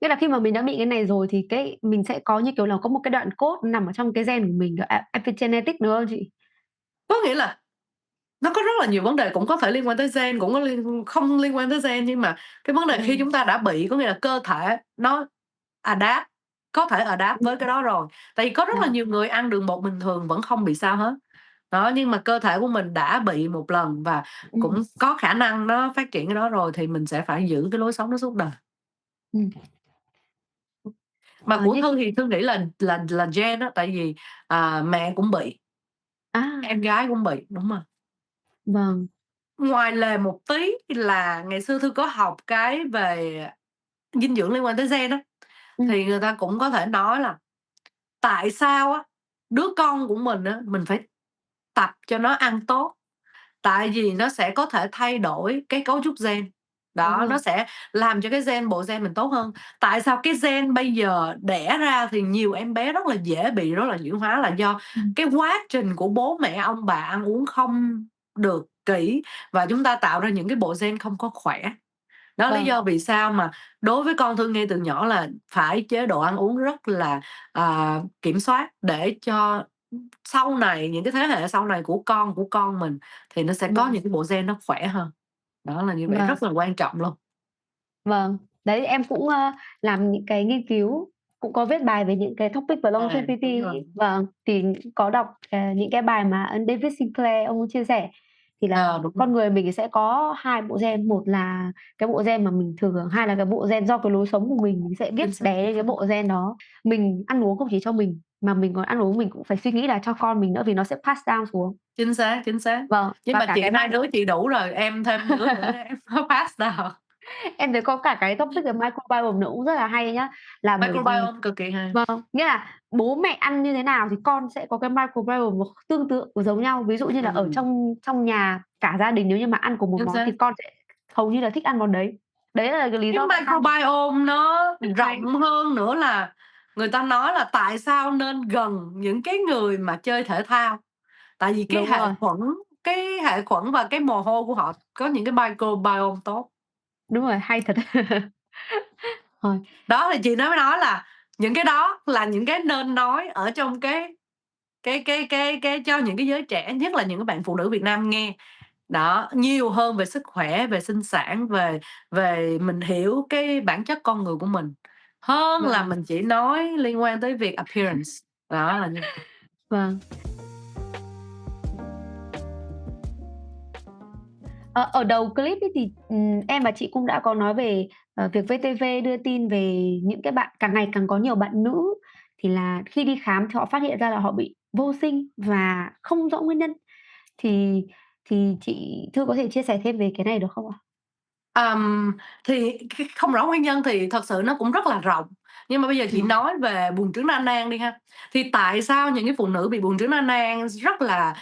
Nghĩa là khi mà mình đã bị cái này rồi thì mình sẽ có, như kiểu là, có một cái đoạn code nằm ở trong cái gen của mình, kiểu, epigenetic, đúng không chị? có nghĩa là nó có rất là nhiều vấn đề, cũng có thể liên quan tới gen, cũng có không liên quan tới gen, nhưng mà cái vấn đề khi Vâng. chúng ta đã bị, có nghĩa là cơ thể nó adapt, có thể adapt với cái Ừm. đó rồi. Tại vì có rất là Vâng. nhiều người ăn đường bột bình thường vẫn không bị sao hết. Đó, nhưng mà cơ thể của mình đã bị một lần và Ừm. cũng có khả năng nó phát triển cái đó rồi thì mình sẽ phải giữ cái lối sống đó suốt đời. Ừm. Mà Ờ, của như Thư chị thì Thư nghĩ là gen á, tại vì, mẹ cũng bị, à, em gái cũng bị, đúng rồi. vâng. Ngoài lề một tí là ngày xưa Thư có học cái về dinh dưỡng liên quan tới gen á, Ừm. thì người ta cũng có thể nói là tại sao á, đứa con của mình á, mình phải tập cho nó ăn tốt. Tại vì nó sẽ có thể thay đổi cái cấu trúc gen. Đúng Đó, rồi. nó sẽ làm cho cái bộ gen mình tốt hơn. Tại sao cái gen bây giờ đẻ ra thì nhiều em bé rất là dễ bị rối loạn chuyển hóa là do Ừm. cái quá trình của bố mẹ, ông bà ăn uống không được kỹ và chúng ta tạo ra những cái bộ gen không có khỏe. Đó lý Vâng. do vì sao mà đối với con Thương ngay từ nhỏ là phải chế độ ăn uống rất là, kiểm soát để cho sau này, những cái thế hệ sau này của con mình thì nó sẽ có Vâng. những cái bộ gen nó khỏe hơn. Đó là như vậy, Vâng. rất là quan trọng luôn. Vâng, đấy, em cũng, làm những cái nghiên cứu, cũng có viết bài về những cái topic về longevity Đúng rồi. ấy. Vâng, thì có đọc, những cái bài mà anh David Sinclair ông ấy chia sẻ, thì là Đúng rồi, con người mình sẽ có 2 bộ gen, một là cái bộ gen mà mình thừa hưởng, hai là cái bộ gen do cái lối sống của mình sẽ biết chính xác, đè lên cái bộ gen đó. Mình ăn uống không chỉ cho mình, mà mình còn ăn uống mình cũng phải suy nghĩ là cho con mình nữa vì nó sẽ pass down xuống. chính xác, chính xác. Vâng, Nhưng và mà cả chị cái hai đứa chị đủ rồi, em thêm đứa nữa em có pass down. em thấy có cả cái topic về microbiome nữa cũng rất là hay nhá, là bởi vì Microbiome cực kỳ hay. vâng, nghĩa là bố mẹ ăn như thế nào thì con sẽ có cái microbiome nó tương tự giống nhau. Ví dụ như là ở Ừm, trong trong nhà cả gia đình nếu như mà ăn cùng một chính món thì xác. con sẽ hầu như là thích ăn món đấy. Đấy là cái lý Cái do tại sao microbiome nó rất hay. rộng hơn nữa là người ta nói là tại sao nên gần những cái người mà chơi thể thao. Tại vì Đúng rồi, cái hệ khuẩn và cái mồ hôi của họ có những cái microbiome tốt. đúng rồi, hay thật. Rồi, Đó thì chị mới nói là những cái đó là những cái nên nói ở trong cái cho những cái giới trẻ, nhất là những cái bạn phụ nữ Việt Nam nghe. Đó, nhiều hơn về sức khỏe, về sinh sản, về về mình hiểu cái bản chất con người của mình, hơn là vâng, mình chỉ nói liên quan tới việc appearance. Đó là như vậy. vâng. Ở đầu clip ấy thì, em và chị cũng đã có nói về, việc VTV đưa tin về những cái bạn càng ngày càng có nhiều bạn nữ thì là khi đi khám thì họ phát hiện ra là họ bị vô sinh và không rõ nguyên nhân. Thì chị Thư có thể chia sẻ thêm về cái này được không ạ? Ờm, thì không rõ nguyên nhân thì thật sự nó cũng rất là rộng, nhưng mà bây giờ chị Vâng. nói về buồng trứng đa nang đi ha. Thì tại sao những cái phụ nữ bị buồng trứng đa nang rất là,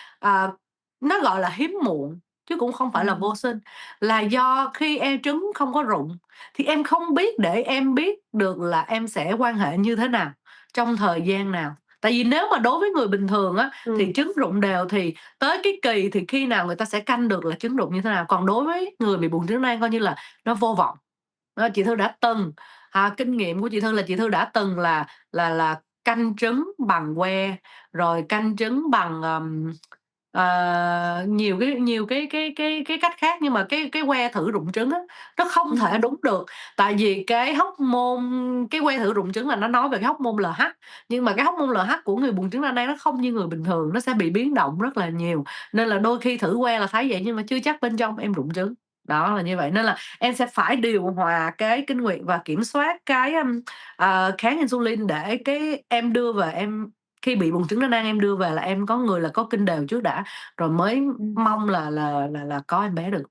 nó, gọi là, hiếm muộn, chứ cũng không phải là Ừm. vô sinh, là do khi trứng không có rụng, thì em không biết để em biết được là em sẽ quan hệ như thế nào, trong thời gian nào. Tại vì nếu mà đối với người bình thường á, thì Ừm. trứng rụng đều thì tới cái kỳ thì khi nào người ta sẽ canh được là trứng rụng như thế nào. Còn đối với người bị buồng trứng đa nang coi như là nó vô vọng. Đó, chị Thư đã từng, kinh nghiệm của chị Thư là chị Thư đã từng là canh trứng bằng que, rồi canh trứng bằng, nhiều cái cách khác, nhưng mà cái que thử rụng trứng á, nó không thể Ừm. đúng được. Tại vì cái hormone cái que thử rụng trứng là nó nói về cái hormone LH, nhưng mà cái hormone LH của người buồng trứng đa nang nó không như người bình thường, nó sẽ bị biến động rất là nhiều. Nên là đôi khi thử que là thấy vậy nhưng mà chưa chắc bên trong em rụng trứng. Đó là như vậy, nên là em sẽ phải điều hòa cái kinh nguyệt và kiểm soát cái, kháng insulin để em đưa về khi bị buồng trứng đa nang em đưa về là em có người là có kinh đều trước đã, rồi mới Ừm. mong là có em bé được.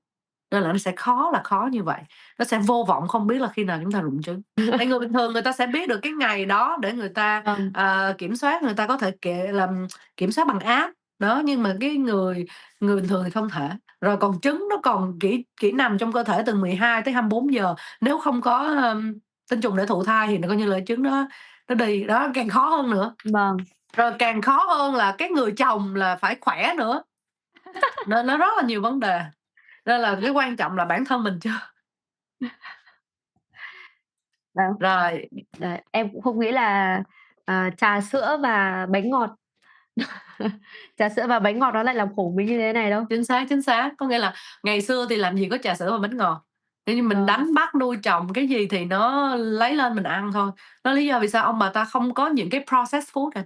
Nên là nó sẽ khó là khó như vậy, nó sẽ vô vọng không biết là khi nào chúng ta rụng trứng. Tại người bình thường người ta sẽ biết được cái ngày đó để người ta, Vâng. kiểm soát, người ta có thể kiểm soát bằng app, đó, nhưng mà cái người người bình thường thì không thể. Rồi còn trứng nó còn chỉ nằm trong cơ thể từ 12 tới 24 giờ, nếu không có, tinh trùng để thụ thai thì nó coi như là trứng nó đi, đó, càng khó hơn nữa. Vâng. Rồi càng khó hơn là cái người chồng là phải khỏe nữa, nên nó rất là nhiều vấn đề. Nên là cái quan trọng là bản thân mình chưa. Vâng. Rồi, Đấy, em cũng không nghĩ là, trà sữa và bánh ngọt trà sữa và bánh ngọt nó lại làm khổ mình như thế này đâu. chính xác. Có nghĩa là ngày xưa thì làm gì có trà sữa và bánh ngọt, nếu như mình Vâng. đánh bắt nuôi trồng cái gì thì nó lấy lên mình ăn thôi. Đó là lý do vì sao ông bà ta không có những cái processed food à.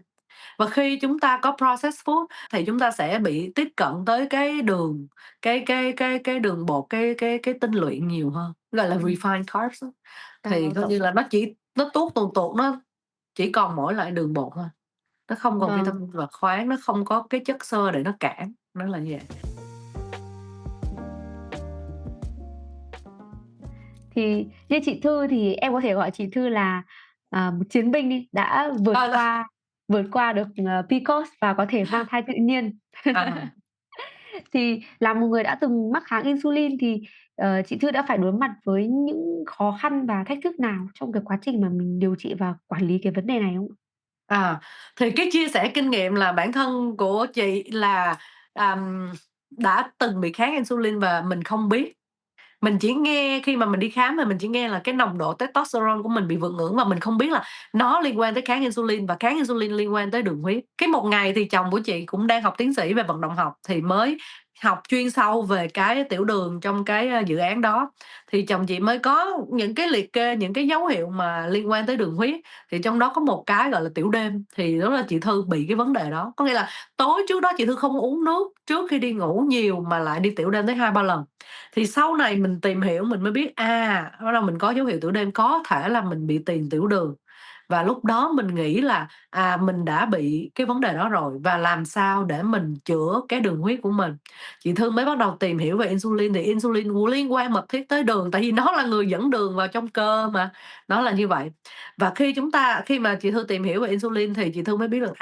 Và khi chúng ta có processed food thì chúng ta sẽ bị tiếp cận tới cái đường, cái đường bột, cái tinh luyện nhiều hơn, gọi là refined carbs á. Thì coi Tổng như là nó tuốt tuột tuột, nó chỉ còn mỗi lại đường bột thôi, nó không còn vâng. vitamin và khoáng, nó không có cái chất xơ để nó cản, nó là như vậy. Thì như chị Thư thì em có thể gọi chị Thư là, một chiến binh đi, đã vượt Là qua được, PCOS và có thể mang thai tự nhiên. à. Thì là một người đã từng mắc kháng insulin thì, chị Thư đã phải đối mặt với những khó khăn và thách thức nào trong cái quá trình mà mình điều trị và quản lý cái vấn đề này không? À, thì cái chia sẻ kinh nghiệm là bản thân của chị là, đã từng bị kháng insulin và mình không biết. Mình chỉ nghe khi mà mình đi khám thì mình chỉ nghe là cái nồng độ testosterone của mình bị vượt ngưỡng và mình không biết là nó liên quan tới kháng insulin và kháng insulin liên quan tới đường huyết. Cái một ngày thì chồng của chị cũng đang học tiến sĩ về vận động học thì mới học chuyên sâu về cái tiểu đường trong cái, dự án đó, thì chồng chị mới có những cái liệt kê những cái dấu hiệu mà liên quan tới đường huyết, thì trong đó có một cái gọi là tiểu đêm, thì lúc đó chị Thư bị cái vấn đề đó. Có nghĩa là tối trước đó chị Thư không uống nước trước khi đi ngủ nhiều mà lại đi tiểu đêm tới 2-3 lần. Thì sau này mình tìm hiểu mình mới biết, bắt đầu mình có dấu hiệu tiểu đêm, có thể là mình bị tiền tiểu đường. Và lúc đó mình nghĩ là, mình đã bị cái vấn đề đó rồi và làm sao để mình chữa cái đường huyết của mình. Chị Thư mới bắt đầu tìm hiểu về insulin, thì insulin cũng liên quan mật thiết tới đường, tại vì nó là người dẫn đường vào trong cơ mà, nó là như vậy. Và khi mà chị Thư tìm hiểu về insulin thì chị Thư mới biết được,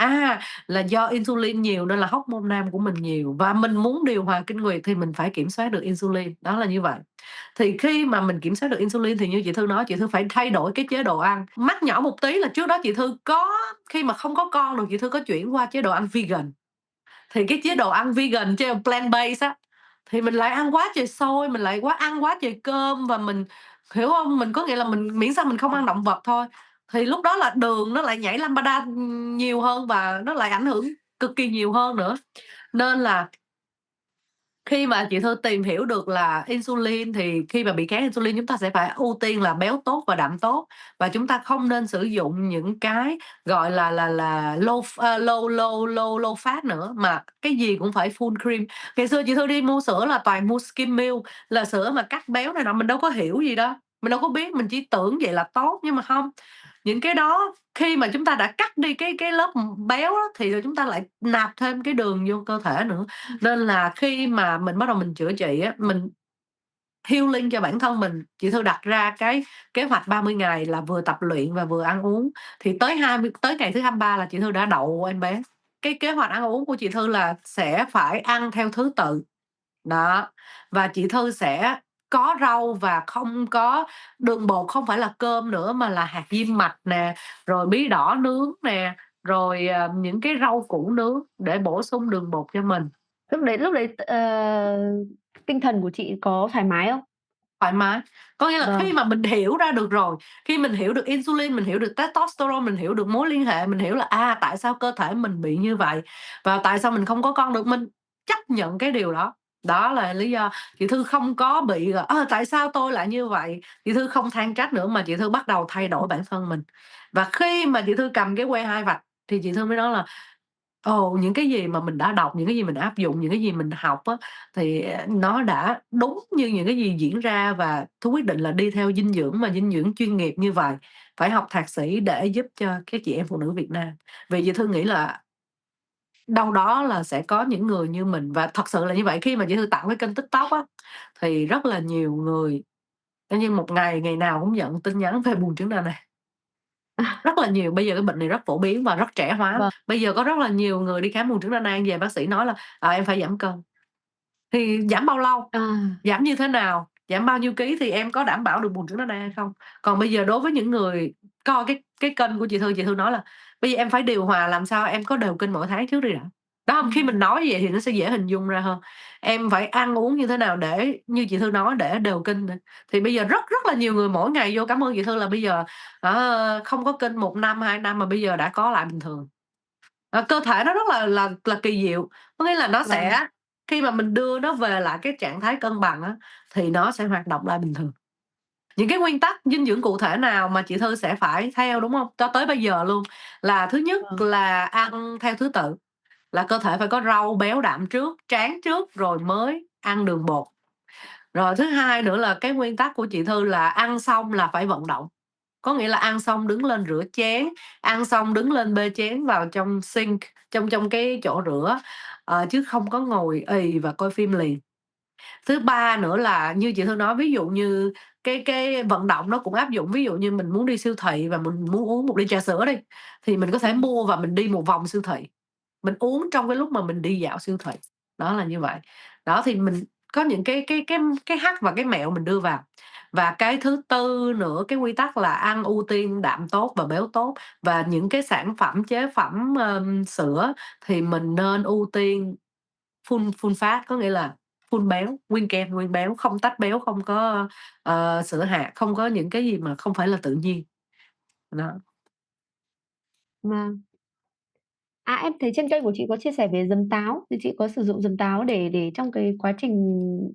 là do insulin nhiều nên là hormone nam của mình nhiều và mình muốn điều hòa kinh nguyệt thì mình phải kiểm soát được insulin, đó là như vậy. Thì khi mà mình kiểm soát được insulin thì như chị Thư nói, chị Thư phải thay đổi cái chế độ ăn. Mắc nhỏ một tí là trước đó chị Thư khi mà không có con rồi chị Thư có chuyển qua chế độ ăn vegan. Thì cái chế độ ăn vegan, chế độ plant based á, thì mình lại ăn quá trời xôi, mình lại ăn quá trời cơm và mình hiểu hông? Mình có nghĩa là mình miễn sao mình không ăn động vật thôi, thì lúc đó là đường nó lại nhảy lambda, nhiều hơn và nó lại ảnh hưởng cực kỳ nhiều hơn nữa. Nên là khi mà chị Thư tìm hiểu được là insulin thì khi mà bị kháng insulin chúng ta sẽ phải ưu tiên là béo tốt và đạm tốt, và chúng ta không nên sử dụng những cái, gọi là low fat nữa, mà cái gì cũng phải full cream. Ngày xưa chị Thư đi mua sữa là toàn mua skim milk, là sữa mà cắt béo này nọ, mình đâu có hiểu gì đâu, mình đâu có biết, mình chỉ tưởng vậy là tốt, nhưng mà hông. Những cái đó khi mà chúng ta đã cắt đi cái lớp, béo á, thì rồi chúng ta lại nạp thêm cái đường vô cơ thể nữa. Nên là khi mà mình bắt đầu mình chữa trị á, mình healing cho bản thân mình, chị Thư đặt ra cái kế hoạch 30 ngày là vừa tập luyện và vừa ăn uống, thì tới ngày thứ 23 là chị Thư đã đậu em bé. Cái kế hoạch ăn uống của chị Thư là sẽ phải ăn theo thứ tự, đó, và chị Thư sẽ có rau và không có đường bột, không phải là cơm nữa mà là hạt diêm mạch nè, rồi bí đỏ nướng nè, rồi, những cái rau củ nướng để bổ sung đường bột cho mình. Lúc đấy, tinh thần của chị có thoải mái không? Thoải mái, có nghĩa là khi Vâng. mà mình hiểu ra được rồi, khi mình hiểu được insulin, mình hiểu được testosterone, mình hiểu được mối liên hệ, mình hiểu là, tại sao cơ thể mình bị như vậy và tại sao mình không có con được, mình chấp nhận cái điều đó. Đó là lý do chị Thư không có bị là, tại sao tôi lại như vậy? Chị Thư không than trách nữa mà chị Thư bắt đầu thay đổi bản thân mình. Và khi mà chị Thư cầm cái que 2 vạch thì chị Thư mới nói là, những cái gì mà mình đã đọc, những cái gì mình áp dụng, những cái gì mình học á, thì, nó đã đúng như những cái gì diễn ra và Thư quyết định là đi theo dinh dưỡng mà dinh dưỡng chuyên nghiệp như vậy, phải học thạc sĩ để giúp cho các chị em phụ nữ Việt Nam. Vì chị Thư nghĩ là đâu đó là sẽ có những người như mình và thật sự là như vậy. Khi mà chị Thư tạo cái kênh TikTok á, thì rất là nhiều người coi như một ngày, ngày nào cũng nhận tin nhắn về buồng trứng đa này. Rất là nhiều, bây giờ cái bệnh này rất phổ biến và rất trẻ hóa. Vâng. Bây giờ có rất là nhiều người đi khám buồng trứng đa nang về bác sĩ nói là, em phải giảm cân. Thì giảm bao lâu? À. Giảm như thế nào? Giảm bao nhiêu ký thì em có đảm bảo được buồng trứng đa nang hay không? Còn bây giờ đối với những người coi cái kênh của chị Thư nói là bây giờ em phải điều hòa làm sao em có đều kênh mỗi tháng trước đi đã. Đó, khi mình nói như vậy thì nó sẽ dễ hình dung ra hơn. Em phải ăn uống như thế nào để như chị Thư nói để đều kênh nè. Thì bây giờ rất rất là nhiều người mỗi ngày vô cảm ơn chị Thư là bây giờ, không có kênh 1 năm, 2 năm mà bây giờ đã có lại bình thường. Cơ thể nó rất là kỳ diệu, có nghĩa là nó Vâng, sẽ khi mà mình đưa nó về lại cái trạng thái cân bằng á, thì nó sẽ hoạt động lại bình thường. Những cái nguyên tắc dinh dưỡng cụ thể nào mà chị Thư sẽ phải theo, đúng hông? Cho tới bây giờ luôn, là thứ nhất vâng, là ăn theo thứ tự, là cơ thể phải có rau béo đạm trước, tráng trước rồi mới ăn đường bột. Rồi thứ hai nữa là cái nguyên tắc của chị Thư là ăn xong là phải vận động, có nghĩa là ăn xong đứng lên rửa chén, ăn xong đứng lên bê chén vào trong sink, trong trong cái chỗ rửa, chứ không có ngồi ì và coi phim liền. Thứ ba nữa là như chị Thư nói, ví dụ như cái vận động nó cũng áp dụng, ví dụ như mình muốn đi siêu thị và mình muốn uống một ly trà sữa đi, thì mình có thể vâng. mua và mình đi một vòng siêu thị, mình uống trong cái lúc mà mình đi dạo siêu thị, đó là như vậy. Đó, thì mình có những cái hack và cái mẹo mình đưa vào. Và cái thứ tư nữa, cái quy tắc là ăn ưu tiên đạm tốt và béo tốt, và những cái sản phẩm, chế phẩm, sữa thì mình nên ưu tiên full full fat, có nghĩa là full béo, nguyên kem, nguyên béo, không tách béo, không có, sữa hạt, không có những cái gì mà không phải là tự nhiên. Đó. Vâng. Em thấy trên kênh của chị có chia sẻ về giấm táo, thì chị có sử dụng giấm táo để trong cái quá trình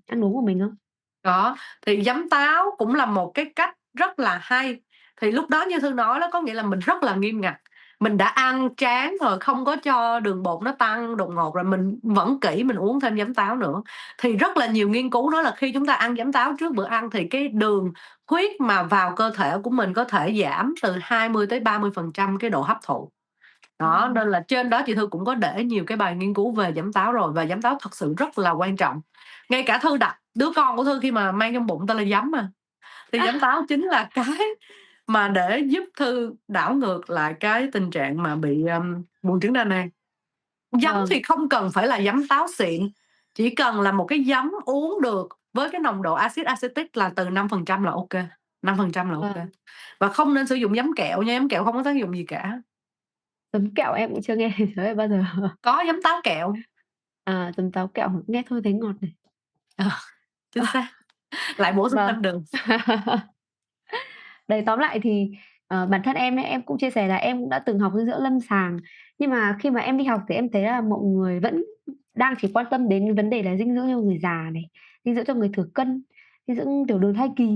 ăn uống của mình không? Đó, thì giấm táo cũng là một cái cách rất là hay. Thì lúc đó như Thư nói đó, có nghĩa là mình rất là nghiêm ngặt, mình đã ăn tráng rồi, không có cho đường bột nó tăng đột ngột rồi, mình vẫn kỹ mình uống thêm giấm táo nữa. Thì rất là nhiều nghiên cứu nói là khi chúng ta ăn giấm táo trước bữa ăn thì cái đường huyết mà vào cơ thể của mình có thể giảm từ 20 tới 30% cái độ hấp thụ. Đó, Ừm. nên là trên đó chị Thư cũng có để nhiều cái bài nghiên cứu về giấm táo rồi, và giấm táo thật sự rất là quan trọng. Ngay cả Thư đặt đứa con của Thư khi mà mang trong bụng tên là Giấm mà, thì giấm táo chính là cái mà để giúp Thư đảo ngược lại cái tình trạng mà bị, buồng trứng đa nang. Giấm Vâng, thì không cần phải là giấm táo xịn, chỉ cần là một cái giấm uống được với cái nồng độ axit acetic là từ 5% là ô kê, 5% là ô kê. vâng. Và không nên sử dụng giấm kẹo nha, giấm kẹo không có tác dụng gì cả. Giấm kẹo em cũng chưa nghe thấy đấy bao giờ. Có giấm táo kẹo. Giấm táo kẹo nghe thôi thấy ngọt này. Ờ, chính Ờ, xác, lại bổ sung vâng. thêm đường. Đấy, tóm lại thì, bản thân em ấy, em cũng chia sẻ là em cũng đã từng học dinh dưỡng lâm sàng, nhưng mà khi mà em đi học thì em thấy là mọi người vẫn đang chỉ quan tâm đến cái vấn đề là dinh dưỡng cho người già này, dinh dưỡng cho người thừa cân, dinh dưỡng tiểu đường thai kỳ.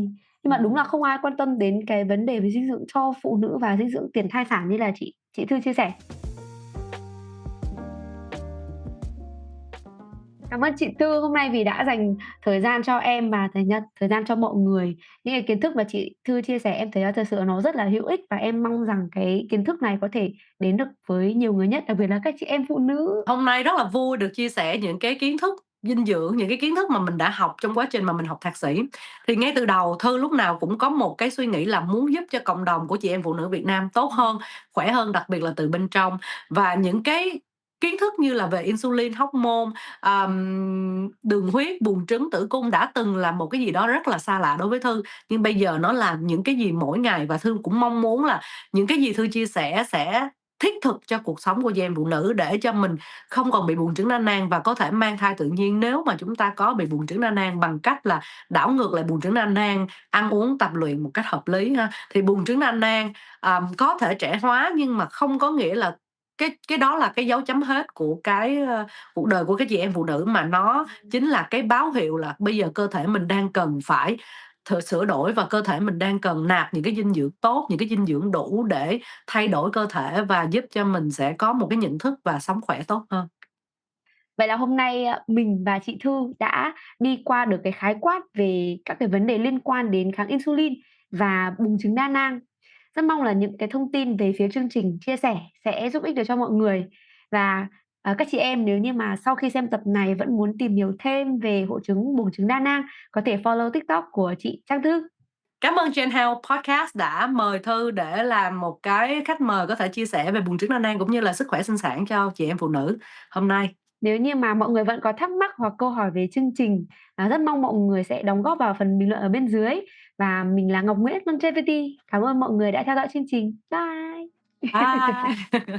Nhưng mà đúng là Ừm. không ai quan tâm đến cái vấn đề về dinh dưỡng cho phụ nữ và dinh dưỡng tiền thai sản như là chị Thư chia sẻ. Cảm ơn chị Tư hôm nay vì đã dành thời gian cho em và thời gian cho mọi người. Những cái kiến thức mà chị Thư chia sẻ em thấy là thật sự nó rất là hữu ích và em mong rằng cái kiến thức này có thể đến được với nhiều người nhất, đặc biệt là các chị em phụ nữ. Hôm nay rất là vui được chia sẻ những cái kiến thức dinh dưỡng, những cái kiến thức mà mình đã học trong quá trình mà mình học thạc sĩ. Thì ngay từ đầu Thư lúc nào cũng có một cái suy nghĩ là muốn giúp cho cộng đồng của chị em phụ nữ Việt Nam tốt hơn, khỏe hơn, đặc biệt là từ bên trong. Và những cái kiến thức như là về insulin, hormone, đường huyết, buồng trứng, tử cung đã từng là một cái gì đó rất là xa lạ đối với Thư, nhưng bây giờ nó là những cái gì mỗi ngày, và Thư cũng mong muốn là những cái gì Thư chia sẻ sẽ thiết thực cho cuộc sống của chị em phụ nữ, để cho mình không còn bị buồng trứng đa nang và có thể mang thai tự nhiên nếu mà chúng ta có bị buồng trứng đa nang, bằng cách là đảo ngược lại buồng trứng đa nang, ăn uống tập luyện một cách hợp lý ha. Thì buồng trứng đa nang, có thể trẻ hóa nhưng mà không có nghĩa là cái đó là cái dấu chấm hết của cái, cuộc đời của các chị em phụ nữ, mà nó chính là cái báo hiệu là bây giờ cơ thể mình đang cần phải sửa đổi, và cơ thể mình đang cần nạp những cái dinh dưỡng tốt, những cái dinh dưỡng đủ để thay đổi cơ thể và giúp cho mình sẽ có một cái nhận thức và sống khỏe tốt hơn. Vậy là hôm nay, mình và chị Thư đã đi qua được cái khái quát về các cái vấn đề liên quan đến kháng insulin và buồng trứng đa nang. Rất mong là những cái thông tin về phía chương trình chia sẻ sẽ giúp ích được cho mọi người. Và, các chị em nếu như mà sau khi xem tập này vẫn muốn tìm hiểu thêm về hội chứng buồng trứng đa nang, có thể follow TikTok của chị Trang Thư. Cảm ơn Gen Health Podcast đã mời Thư để làm một cái khách mời có thể chia sẻ về buồng trứng đa nang cũng như là sức khỏe sinh sản cho chị em phụ nữ hôm nay. Nếu như mà mọi người vẫn có thắc mắc hoặc câu hỏi về chương trình, rất mong mọi người sẽ đóng góp vào phần bình luận ở bên dưới. Và mình là Ngọc Nguyễn, Longevity. Cảm ơn mọi người đã theo dõi chương trình. Bye! Bye.